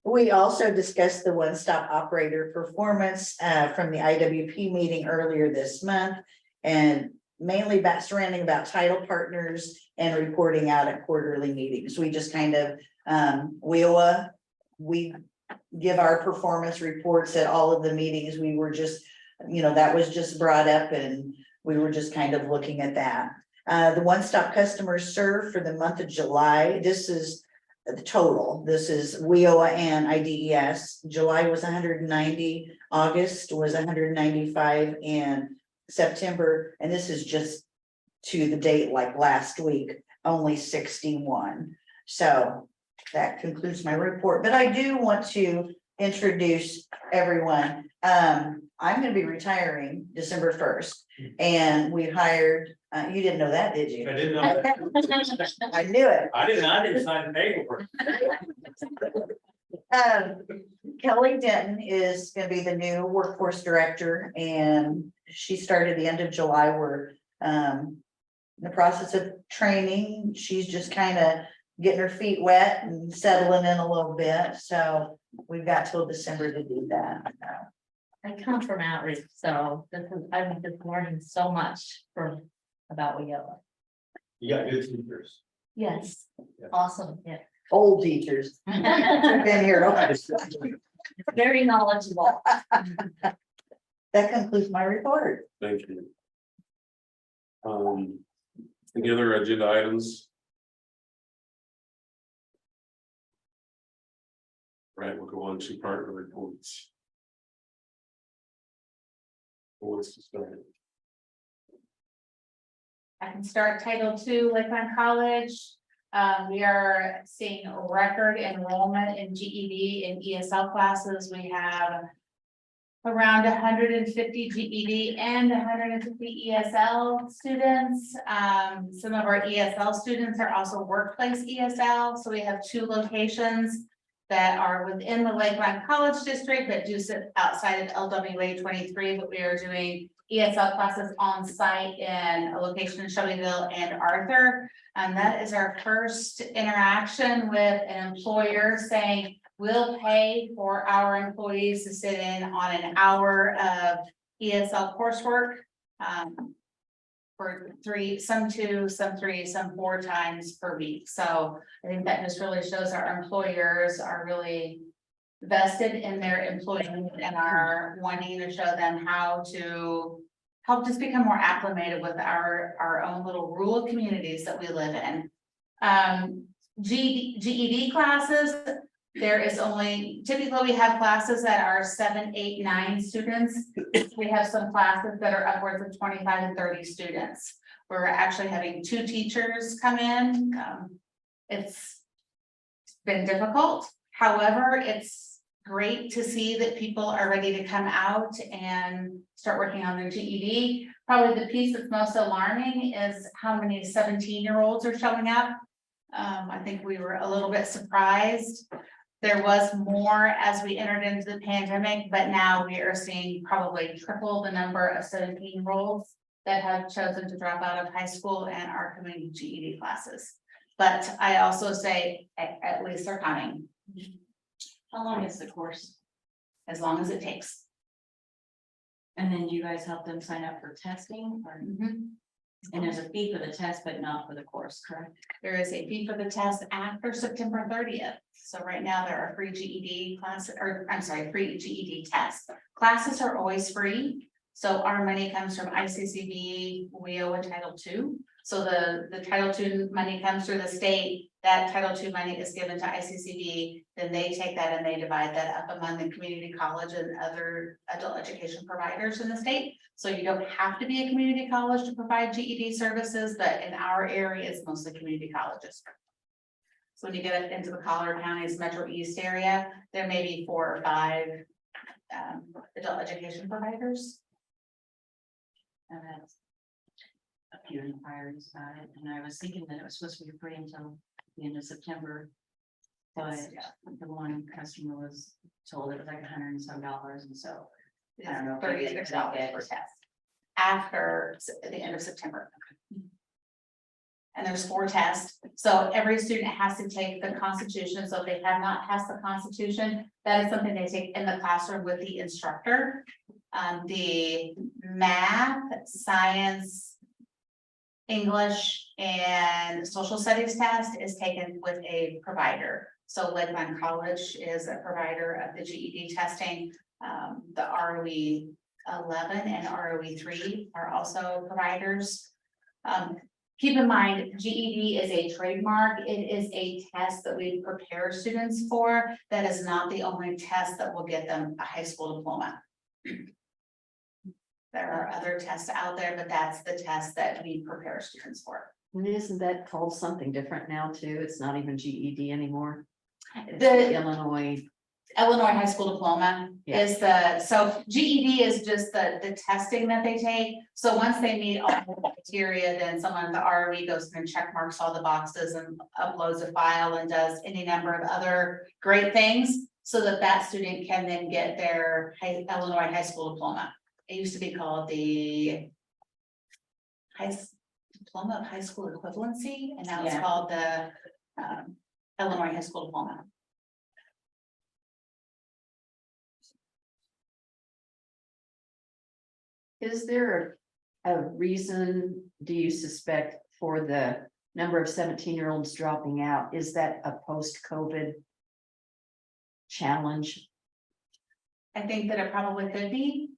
We also discussed the one-stop operator performance from the IWP meeting earlier this month, and mainly surrounding about title partners and reporting out at quarterly meetings. We just kind of we give our performance reports at all of the meetings. We were just, that was just brought up and we were just kind of looking at that. The one-stop customer serve for the month of July, this is the total. This is WIOA and IDES. July was 190, August was 195, and September, and this is just to the date like last week, only 61. So that concludes my report, but I do want to introduce everyone. I'm gonna be retiring December 1st, and we hired, you didn't know that, did you? I didn't know that. I knew it. I didn't sign the paperwork. Kelly Denton is gonna be the new workforce director, and she started the end of July. We're in the process of training. She's just kind of getting her feet wet and settling in a little bit, so we've got till December to do that. I come from outreach, so I'm just learning so much about WIOA. You got good teachers. Yes, Yeah. awesome, yeah. Old teachers, been here. Very knowledgeable. That concludes my report. Thank you. Any other agenda items? Right, we'll go on to partner reports. Who wants to start? I can start Title II, Lakeland College. We are seeing a record enrollment in GED and ESL classes. We have around 150 GED and 150 ESL students. Some of our ESL students are also workplace ESL. So we have 2 locations that are within the Lakeland College District that do sit outside of LWA 23, but we are doing ESL classes on site in a location in Shelbyville and Arthur. And that is our first interaction with an employer saying, we'll pay for our employees to sit in on an hour of ESL coursework. For 3, some 2, some 3, some 4 times per week. So I think that just really shows our employers are really vested in their employees and are wanting to show them how to help just become more acclimated with our own little rural communities that we live in. GED classes, there is only, typically we have classes that are 7, 8, 9 students. We have some classes that are upwards of 25 and 30 students. We're actually having 2 teachers come in. It's been difficult. However, it's great to see that people are ready to come out and start working on their GED. Probably the piece that's most alarming is how many 17-year-olds are showing up. I think we were a little bit surprised. There was more as we entered into the pandemic, but now we are seeing probably triple the number of 17-year-olds that have chosen to drop out of high school and are coming to GED classes. But I also say at least they're coming. How long is the course? As long as it takes. And then do you guys help them sign up for testing or? And there's a fee for the test, but not for the course, correct? There is a fee for the test after September 30th. So right now there are free GED classes, or I'm sorry, free GED tests. Classes are always free. So our money comes from ICCB, WIOA Title II. So the Title II money comes through the state. That Title II money is given to ICCB. Then they take that and they divide that up among the community college and other adult education providers in the state. So you don't have to be a community college to provide GED services, but in our area, it's mostly community colleges. So when you get into the Collier County's Metro East area, there may be 4 or 5 adult education providers. And that's a few inquiries about it, and I was thinking that it was supposed to be free until the end of September. But the one customer was told it was like $100 and some, and so I don't know. $36 per test after the end of September. And there's 4 tests. So every student has to take the Constitution. So if they have not passed the Constitution, that is something they take in the classroom with the instructor. The math, science, English, and social studies test is taken with a provider. So Lakeland College is a provider of the GED testing. The ROE 11 and ROE 3 are also providers. Keep in mind, GED is a trademark. It is a test that we prepare students for. That is not the only test that will get them a high school diploma. There are other tests out there, but that's the test that we prepare students for. And isn't that called something different now too? It's not even GED anymore. It's The Illinois. Illinois high school diploma Yeah. is so GED is just the testing that they take. So once they meet all the criteria, then someone at the ROE goes through and check marks all the boxes and uploads a file and does any number of other great things. So that student can then get their Illinois high school diploma. It used to be called the diploma of high school equivalency, and now it's Yeah. called the Illinois high school diploma. Is there a reason, do you suspect, for the number of 17-year-olds dropping out? Is that a post-COVID challenge? I think that it probably could be.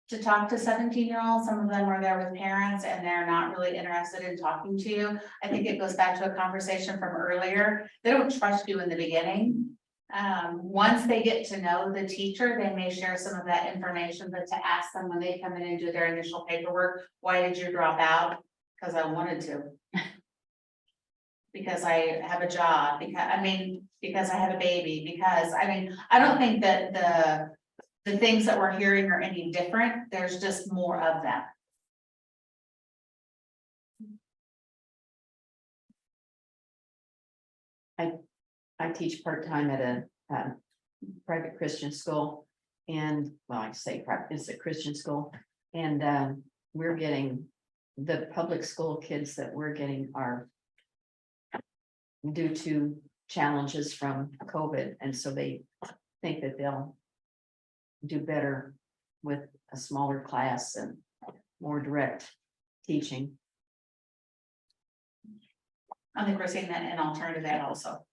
To talk to 17-year-olds, some of them are there with parents and they're not really interested in talking to you. I think it goes back to a conversation from earlier. They don't trust you in the beginning. Once they get to know the teacher, they may share some of that information, but to ask them when they come in and do their initial paperwork, why did you drop out? Because I wanted to. Because I have a job, because I have a baby, because, I don't think that the things that we're hearing are any different. There's just more of them. I teach part-time at a private Christian school. And, well, I say private, it's a Christian school. And we're getting, the public school kids that we're getting are due to challenges from COVID. And so they think that they'll do better with a smaller class and more direct teaching. I think we're seeing that in alternative ed also.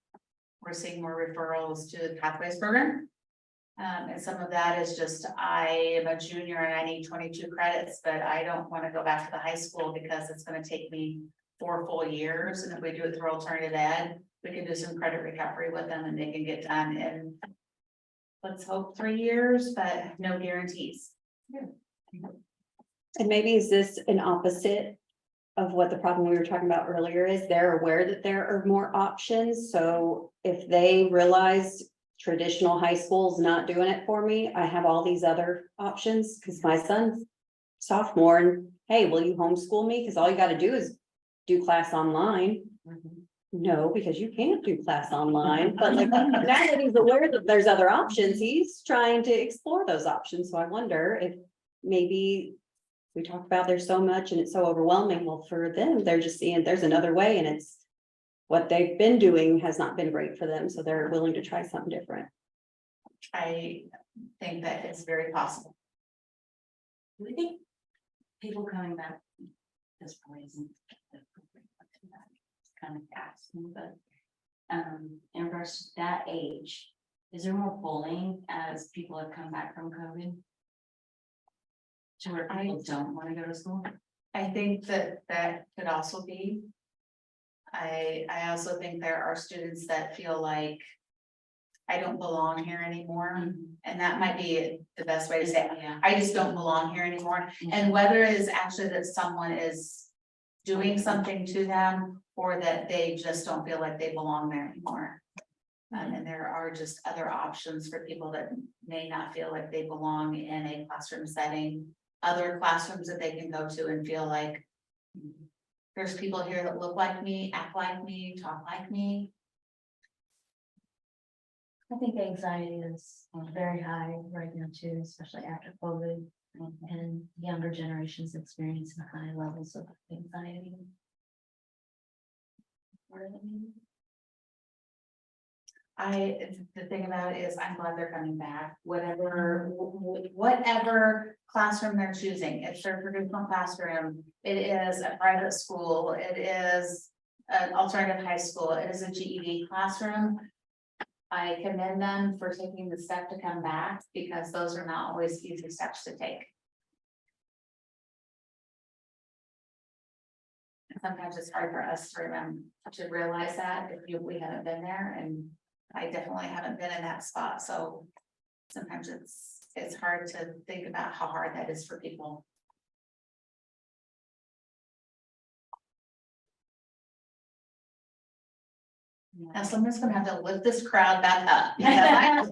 We're seeing more referrals to the Pathways program. And some of that is just, I am a junior and I need 22 credits, but I don't want to go back to the high school because it's going to take me 4 full years. And if we do it through alternative ed, we can do some credit recovery with them and they can get done in, let's hope 3 years, but no guarantees. And maybe is this an opposite of what the problem we were talking about earlier is? They're aware that there are more options. So if they realize traditional high school's not doing it for me, I have all these other options because my son's sophomore and hey, will you homeschool me? Because all you got to do is do class online. No, because you can't do class online, but like now that he's aware that there's other options, he's trying to explore those options. So I wonder if maybe we talk about there's so much and it's so overwhelming. Well, for them, they're just seeing there's another way and it's what they've been doing has not been great for them. So they're willing to try something different. I think that it's very possible. Do we think people coming back, this probably isn't the appropriate one to that, it's kind of asking, but in regards to that age, is there more bullying as people have come back from COVID? To where people don't want to go to school? I think that could also be. I also think there are students that feel like I don't belong here anymore. And that might be the best way to say it. Yeah. I just don't belong here anymore. And whether it is actually that someone is doing something to them or that they just don't feel like they belong there anymore. And there are just other options for people that may not feel like they belong in a classroom setting. Other classrooms that they can go to and feel like there's people here that look like me, act like me, talk like me. I think anxiety is very high right now too, especially after COVID. And younger generations experiencing high levels of anxiety. The thing about it is I'm glad they're coming back, whatever classroom they're choosing. It's their traditional classroom. It is a private school. It is an alternative high school. It is a GED classroom. I commend them for taking the step to come back because those are not always easy steps to take. And sometimes it's hard for us to remember, to realize that if we haven't been there, and I definitely haven't been in that spot, so sometimes it's hard to think about how hard that is for people. Now someone's gonna have to lift this crowd back up. because I-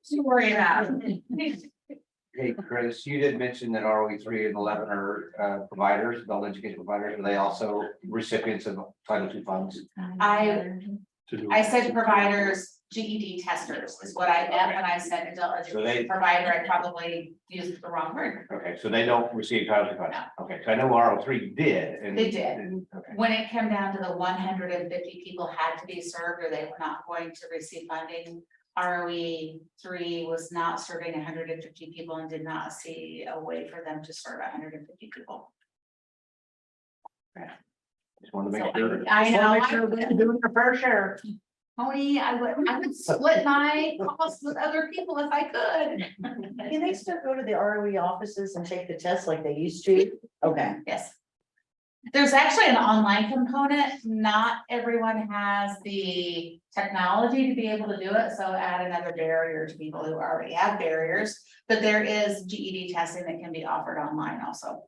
To worry about. Hey, Chris, you did mention that ROE 3 and 11 are providers, adult education providers. Are they also recipients of Title II funds? I to do. said providers, GED testers is what I meant when I said adult So education they- provider. I probably used the wrong word. Okay, so they don't receive Title II funds. Okay, so I know RO3 did. And They did. Okay, When it came down to the 150 people had to be served or they were not going to receive funding. ROE 3 was not serving 150 people and did not see a way for them to serve 150 people. just wanted to So make sure. I know. Doing your fair share. Tony, I would split my costs with other people if I could. Can they still go to the ROE offices and take the test like they used to? Okay, Yes. There's actually an online component. Not everyone has the technology to be able to do it, so add another barrier to people who already have barriers. But there is GED testing that can be offered online also.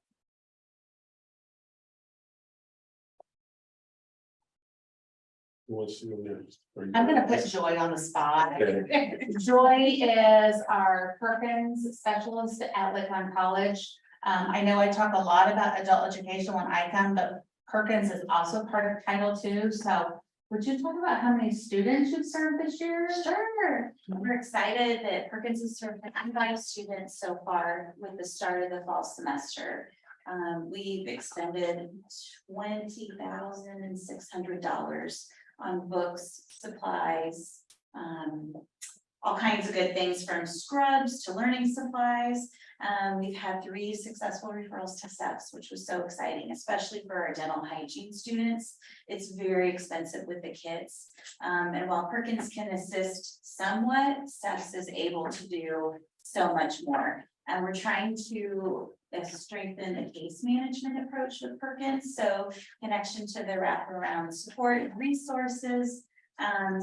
What's your next? I'm gonna put Joy on the spot. Okay. Joy is our Perkins specialist at Lakeland College. I know I talk a lot about adult education when I come, but Perkins is also part of Title II, so would you talk about how many students you've served this year? Sure, we're excited that Perkins has served 95 students so far with the start of the fall semester. We've expended $20,600 on books, supplies, all kinds of good things from scrubs to learning supplies. We've had 3 successful referrals to SEPs, which was so exciting, especially for our dental hygiene students. It's very expensive with the kids. And while Perkins can assist somewhat, SEPs is able to do so much more. And we're trying to strengthen the case management approach with Perkins. So connection to the wraparound support and resources.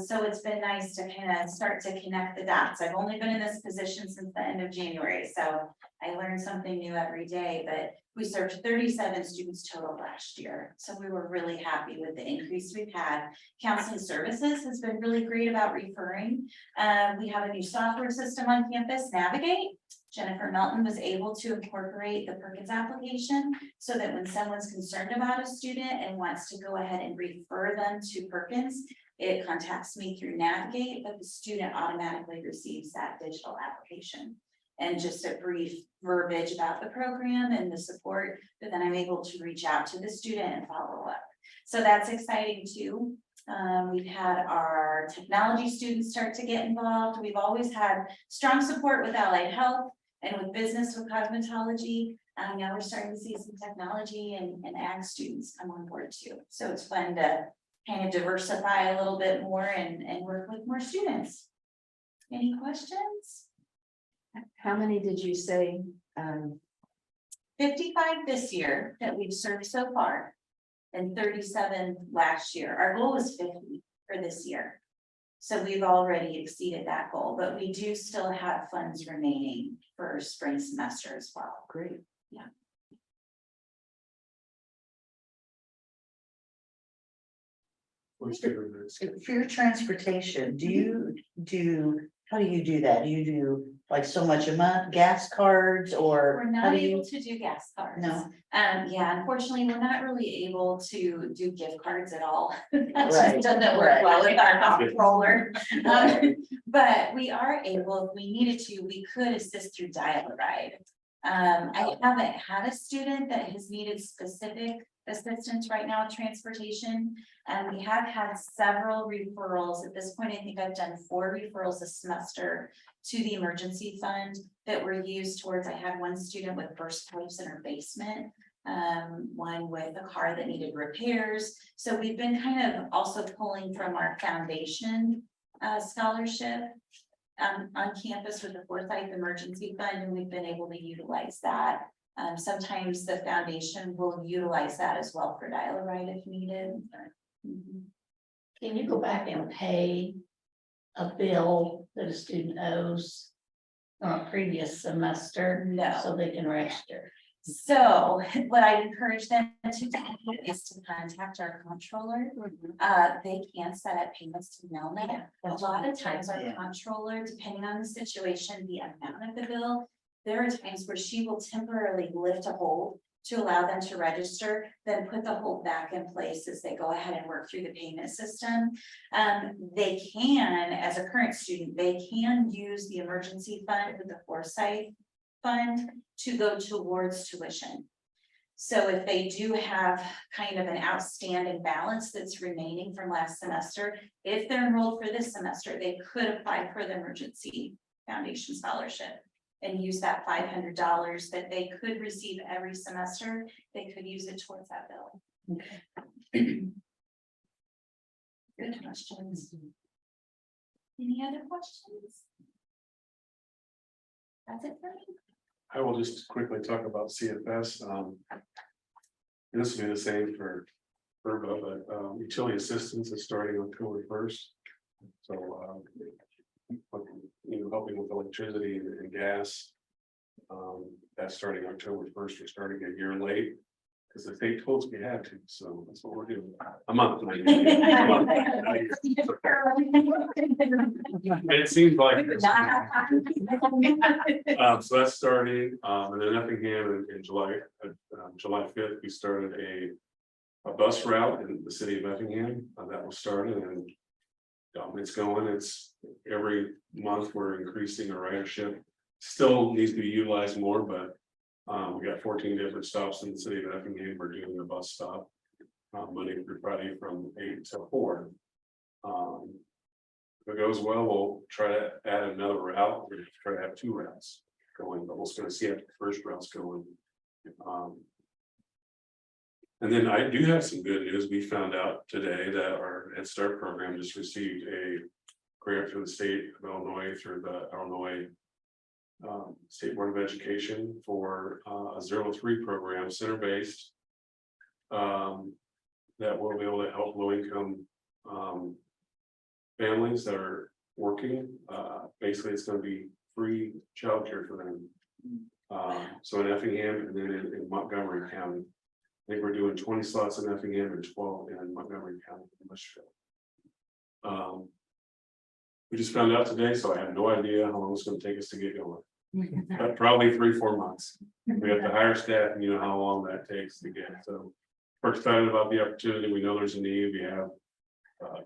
So it's been nice to kind of start to connect the dots. I've only been in this position since the end of January, so I learn something new every day, but we served 37 students total last year. So we were really happy with the increase we've had. Counseling services has been really great about referring. We have a new software system on campus, Navigate. Jennifer Melton was able to incorporate the Perkins application so that when someone's concerned about a student and wants to go ahead and refer them to Perkins, it contacts me through Navigate, but the student automatically receives that digital application. And just a brief verbiage about the program and the support, but then I'm able to reach out to the student and follow up. So that's exciting too. We've had our technology students start to get involved. We've always had strong support with allied health and with business with cosmetology. Now we're starting to see some technology and ag students come on board too. So it's fun to kind of diversify a little bit more and work with more students. Any questions? How many did you say? 55 this year that we've served so far, and 37 last year. Our goal was 50 for this year. So we've already exceeded that goal, but we do still have funds remaining for spring semester as well. Great. Yeah. What's your next? for your transportation, how do you do that? Do you do like so much a month, gas cards, or? We're how not do you- able to do gas cards. No. Yeah, unfortunately, we're not really able to do gift cards at all. That Right, just doesn't work right. well with our comptroller. But we are able, if we needed to, we could assist through Dial-A-Ride. I haven't had a student that has needed specific assistance right now with transportation. And we have had several referrals. At this point, I think I've done 4 referrals this semester to the emergency fund that were used towards, I had one student with burst pipes in her basement. One with a car that needed repairs. So we've been kind of also pulling from our foundation scholarship on campus with the Forsyth Emergency Fund, and we've been able to utilize that. Sometimes the foundation will utilize that as well for Dial-A-Ride if needed. Can you go back and pay a bill that a student owes on a previous semester? No. So they can register? So what I encourage them to do is to contact our comptroller. They can set up payments to Melnet. A lot of times our Yeah. comptroller, depending on the situation, the amount of the bill, there are times where she will temporarily lift a hold to allow them to register, then put the hold back in place as they go ahead and work through the payment system. They can, as a current student, they can use the emergency fund with the foresight fund to go towards tuition. So if they do have kind of an outstanding balance that's remaining from last semester, if they're enrolled for this semester, they could apply for the emergency foundation scholarship and use that $500 that they could receive every semester. They could use it towards that bill. Good questions. Any other questions? That's it for me. I will just quickly talk about CFS. This will be the same for FERBA, but utility assistance is starting October 1st. So, helping with electricity and gas. That's starting October 1st. We're starting a year late because the state told us we had to. So that's what we're doing. A month. It seems like. So that's starting, and then Effingham in July 5th, we started a bus route in the city of Effingham, that was started, and it's going, it's every month we're increasing our ridership. Still needs to be utilized more, but we got 14 different stops in the city of Effingham. We're doing a bus stop Monday through Friday from 8 to 4. If it goes well, we'll try to add another route. We're gonna try to have 2 routes going, but we're just gonna see if the first route's going. And then I do have some good news. We found out today that our Head Start program just received a grant from the state of Illinois through the Illinois State Board of Education for a 0-3 program, center-based. That will be able to help low-income families that are working. Basically, it's going to be free childcare for them. So in Effingham and then in Montgomery County. I think we're doing 20 slots in Effingham and 12 in Montgomery County. We just found out today, so I have no idea how long it's going to take us to get going. But probably 3-4 months. We have to hire staff, and you know how long that takes to get. So we're excited about the opportunity. We know there's a need. We have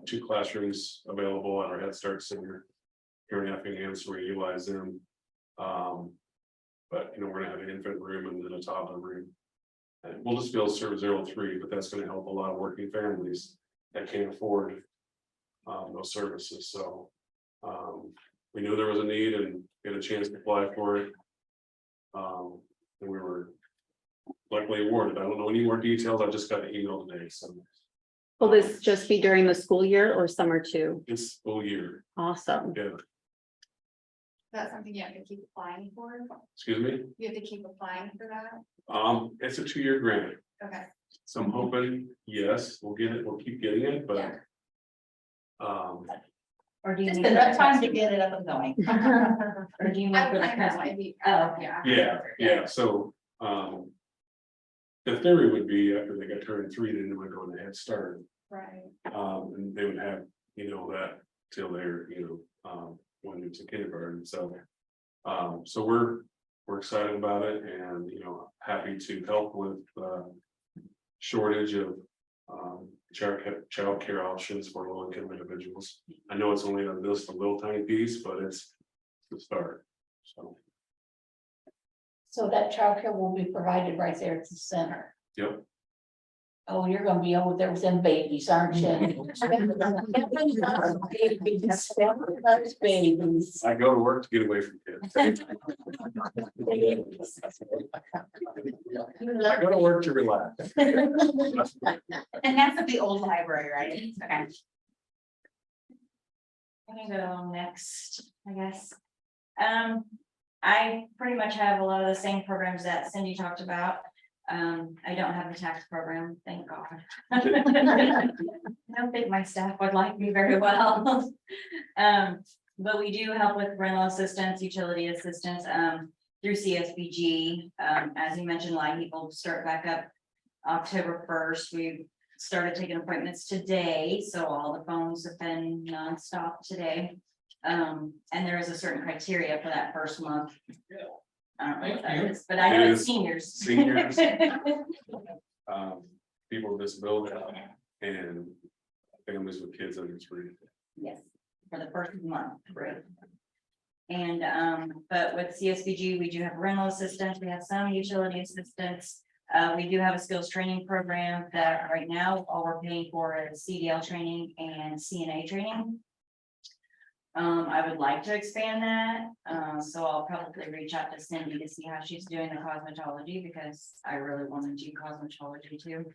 2 classrooms available at our Head Start Center here in Effingham, so we utilize them. But we're gonna have an infant room and then a toddler room. And we'll just be able to serve 0-3, but that's gonna help a lot of working families that can't afford those services. So we knew there was a need and get a chance to apply for it. And we were luckily awarded. I don't know any more details. I just got an email today. So Will this just be during the school year or summer too? it's full year. Awesome. Yeah. That's something you have to keep applying for? Excuse me. You have to keep applying for that? It's a 2-year grant. Okay. So I'm hoping, yes, we'll get it. We'll keep getting it, but Yeah. Or do you? Just need enough the time to get it up and going. Or do you need for the president? Oh, yeah. yeah. So the theory would be after they got turned 3, then they would go into Head Start. Right. And they would have, that till they're, when it's a kindergarten. So so we're excited about it and happy to help with shortage of child care options for low-income individuals. I know it's only just a little tiny piece, but it's the start. So that childcare will be provided right there at the center. Yep. Oh, you're gonna be over there with them babies, aren't you? Those babies. I go to work to get away from kids. I go to work to relax. And that's at the old library, right? Okay. I can go next, I guess. I pretty much have a lot of the same programs that Cindy talked about. I don't have the tax program, thank God. I don't think my staff would like me very well. But we do help with rental assistance, utility assistance. through CSBG. As you mentioned, line people start back up October 1st. We've started taking appointments today, so all the phones have been nonstop today. And there is a certain criteria for that first month. I don't know what that is, but I know It it's is seniors. seniors. People with disability and families with kids under 3. Yes, for the first month, right? And, but with CSBG, we do have rental assistance, we have some utility assistance. We do have a skills training program that right now, all we're paying for is CDL training and CNA training. I would like to expand that, so I'll probably reach out to Cindy to see how she's doing the cosmetology, because I really want to do cosmetology too.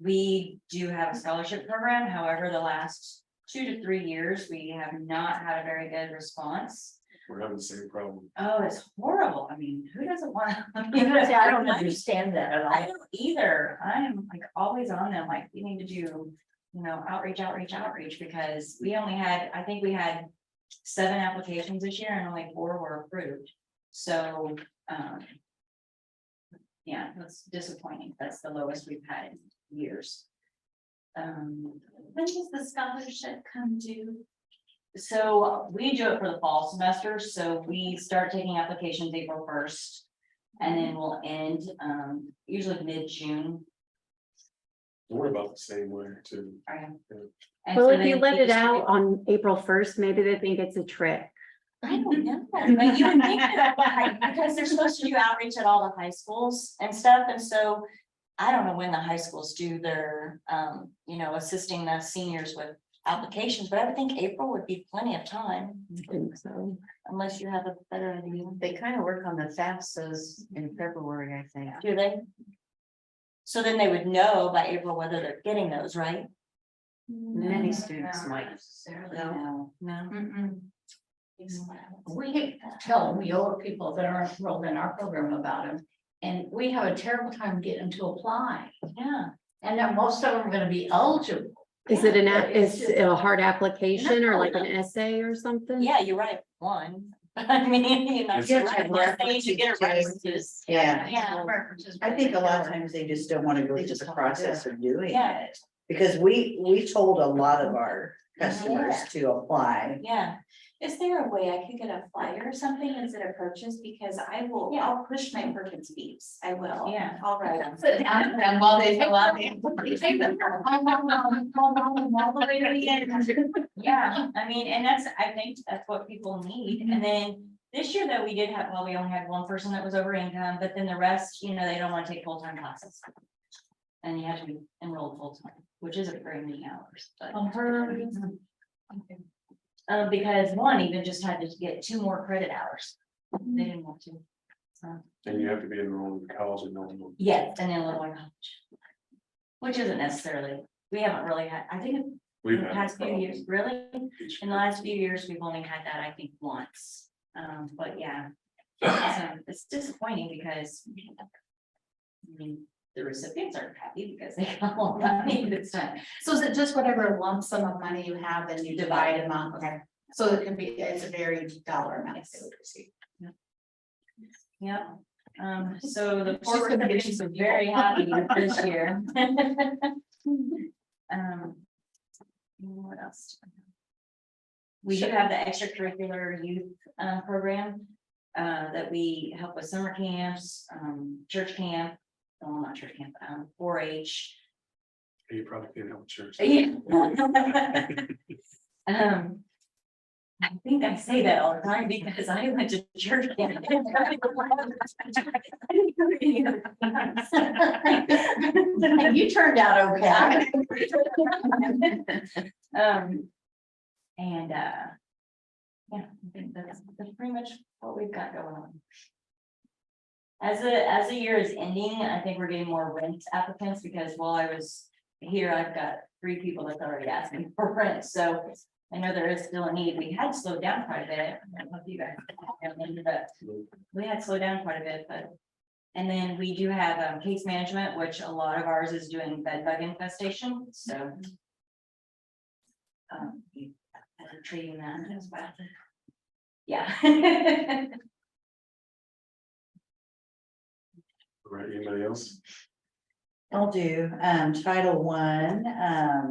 We do have a scholarship program, however, the last 2 to 3 years, we have not had a very good response. We're having the same problem. Oh, it's horrible. I mean, who doesn't want to? I don't understand that at I all. don't either. I'm like always on them, like, you need to do, outreach, because we only had, I think we had 7 applications this year and only 4 were approved. So, yeah, that's disappointing. That's the lowest we've had in years. When does the scholarship come due? So we do it for the fall semester, so we start taking applications April 1st. And then we'll end usually mid-June. We're about the same way too. And Well, so if you then let it each- out on April 1st, maybe they think it's a trick. I don't know, but you would think that, like, because they're supposed to do outreach at all the high schools and stuff, and so. I don't know when the high schools do their, assisting the seniors with applications, but I would think April would be plenty of time, I think so. unless you have a better idea. They kind of work on the FAFSAs in February, I think. Do they? So then they would know by April whether they're getting those, right? Many students might. No. We tell WIOA people that aren't enrolled in our program about them, and we have a terrible time getting to apply. Yeah. And then most of them are gonna be eligible. Is it It's is just- it a hard application or like an essay or something? Yeah, you write one. I mean, you It's- write one page, you get a references. Yeah, Yeah, I think a lot of times they just don't want to go through the process of doing Yeah. it. Because we told a lot of our customers to apply. yeah. Is there a way I could get a flyer or something as it approaches? Because I'll push my Perkins beeps. I will. Yeah. All right. Sit down with them while they fill out the application. Yeah, I mean, and I think that's what people need. And then this year that we did have, well, we only had 1 person that was over income, but then the rest, they don't want to take full-time classes. And you have to be enrolled full-time, which isn't very many hours, but. Because one even just had to get 2 more credit hours. They didn't want to. So, And you have to be enrolled in college and Illinois. yes, and then Illinois College. Which isn't necessarily, we haven't really had, I think in We've the had past few years, really, each- in the last few years, we've only had that, I think, once. But yeah. So it's disappointing because. I mean, the recipients aren't happy because they got more money this time. So is it just whatever lump sum of money you have and you divide among, okay, so it can be, it's a very dollar amount they would receive. Yeah, so the She's poor gonna get recipients some are very happy this year. What else? We do have the extracurricular youth program that we help with summer camps, church camp, well, not church camp, 4-H. You probably can't help church. Yeah. I think I say that all the time because I went to church. camp. And you turned out okay. And yeah, I think that's pretty much what we've got going on. As the year is ending, I think we're getting more rent applicants because while I was here, I've got 3 people that's already asking for rent, so I know there is still a need. We had slowed down quite a bit. I don't know if you guys remember, but we had slowed down quite a bit, but. And then we do have case management, which a lot of ours is doing bed bug infestation, so. Treating that as well. Yeah. All right, anybody else? I'll do, Title I,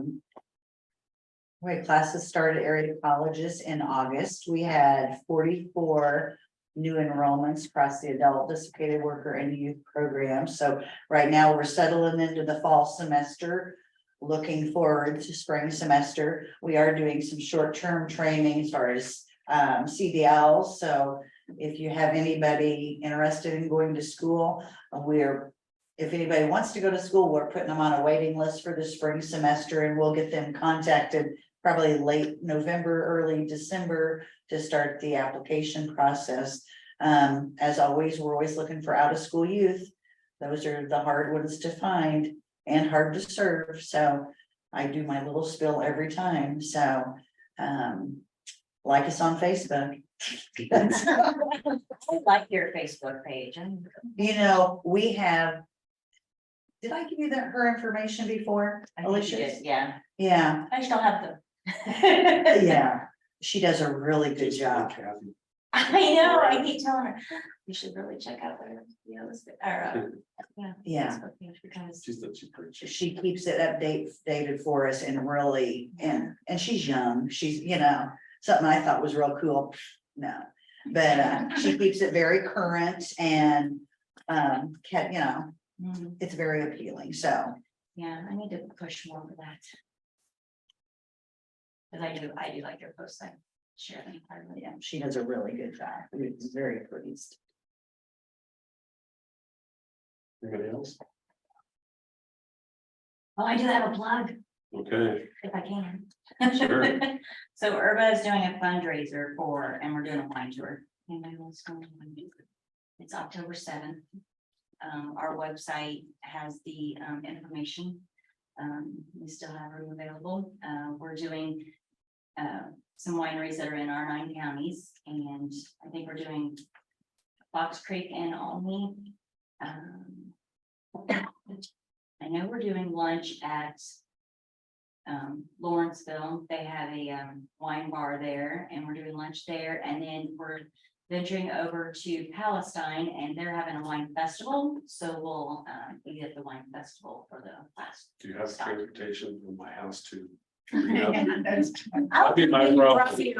classes started at area colleges in August. We had 44 new enrollments across the adult, dissipated worker and youth programs. So right now we're settling into the fall semester. Looking forward to spring semester. We are doing some short-term training as far as CDL. So if you have anybody interested in going to school, if anybody wants to go to school, we're putting them on a waiting list for the spring semester and we'll get them contacted probably late November, early December to start the application process. As always, we're always looking for out-of-school youth. Those are the hard ones to find and hard to serve. So I do my little spill every time. So like us on Facebook. I like your Facebook page. You know, we have. Did I give you her information before? I think you Alicia? did, yeah. Yeah, I still have them. yeah. She does a really good job. Kathy. I know, I keep telling her, you should really check out their, Yeah. Facebook page because. She's pretty. She keeps it updated for us and really, and she's young. She's, you know, something I thought was real cool. No, but she keeps it very current and you know, Mhm. it's very appealing. So Yeah, I need to push more for that. Cause I do like your posts, I share them. part of it. yeah, she does a really good job. We're very pleased. Anybody else? Oh, I do have a plug, Okay, if I can. Sure. So Urba is doing a fundraiser and we're doing a wine tour. Anybody wants to go on a wine tour? It's October 7th. Our website has the information. We still have room available. We're doing some wineries that are in our 9 counties, and I think we're doing Fox Creek and Almy. I know we're doing lunch at Lawrenceville. They have a wine bar there, and we're doing lunch there, and then we're venturing over to Palestine, and they're having a wine festival, so we'll be at the wine festival for the class. do you have transportation from my house to? I'll be my problem. pick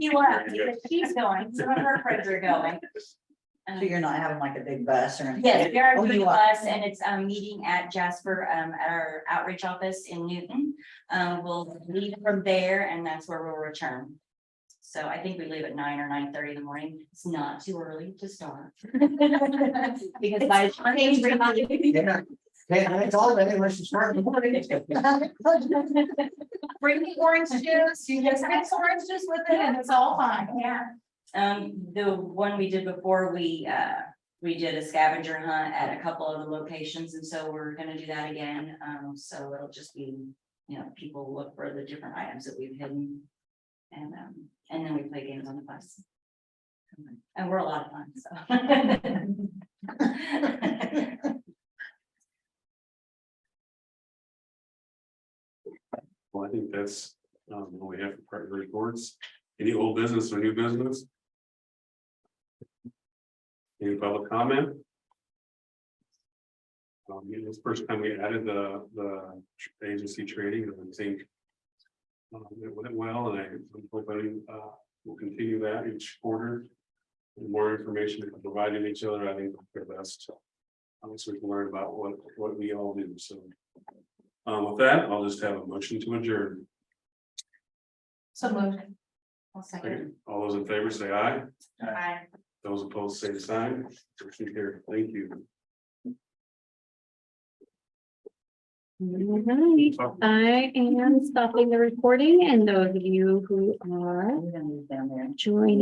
you up, because she's going, some of her friends are going. So you're not having like a big bus or anything? Yes, we are Oh, doing you a are. bus, and it's a meeting at Jasper, at our outreach office in Newton. We'll leave from there, and that's where we'll return. So I think we leave at 9 or 9:30 in the morning. It's not too early to start. Because by the time Can't all day unless you start in the morning. Bring the orange juice, you just mix orange juice with it and it's all fine. Yeah. The one we did before, we did a scavenger hunt at a couple of the locations, and so we're gonna do that again. So it'll just be, you know, people look for the different items that we've hidden. And then we play games on the bus. And we're a lot of fun, so. Well, I think that's what we have for partner reports. Any old business or new business? Any public comment? This is the first time we added the agency training, and I think it went well, and I'm hoping we'll continue that each quarter. The more information we can provide in each other, I think we're best. So we can learn about what we all do. So with that, I'll just have a motion to adjourn. So moved. I'll second. All those in favor say aye. Bye. Those opposed say the same. Motion carried. Thank you. All right, I am stopping the recording, and those of you who are I'm gonna move down there. joining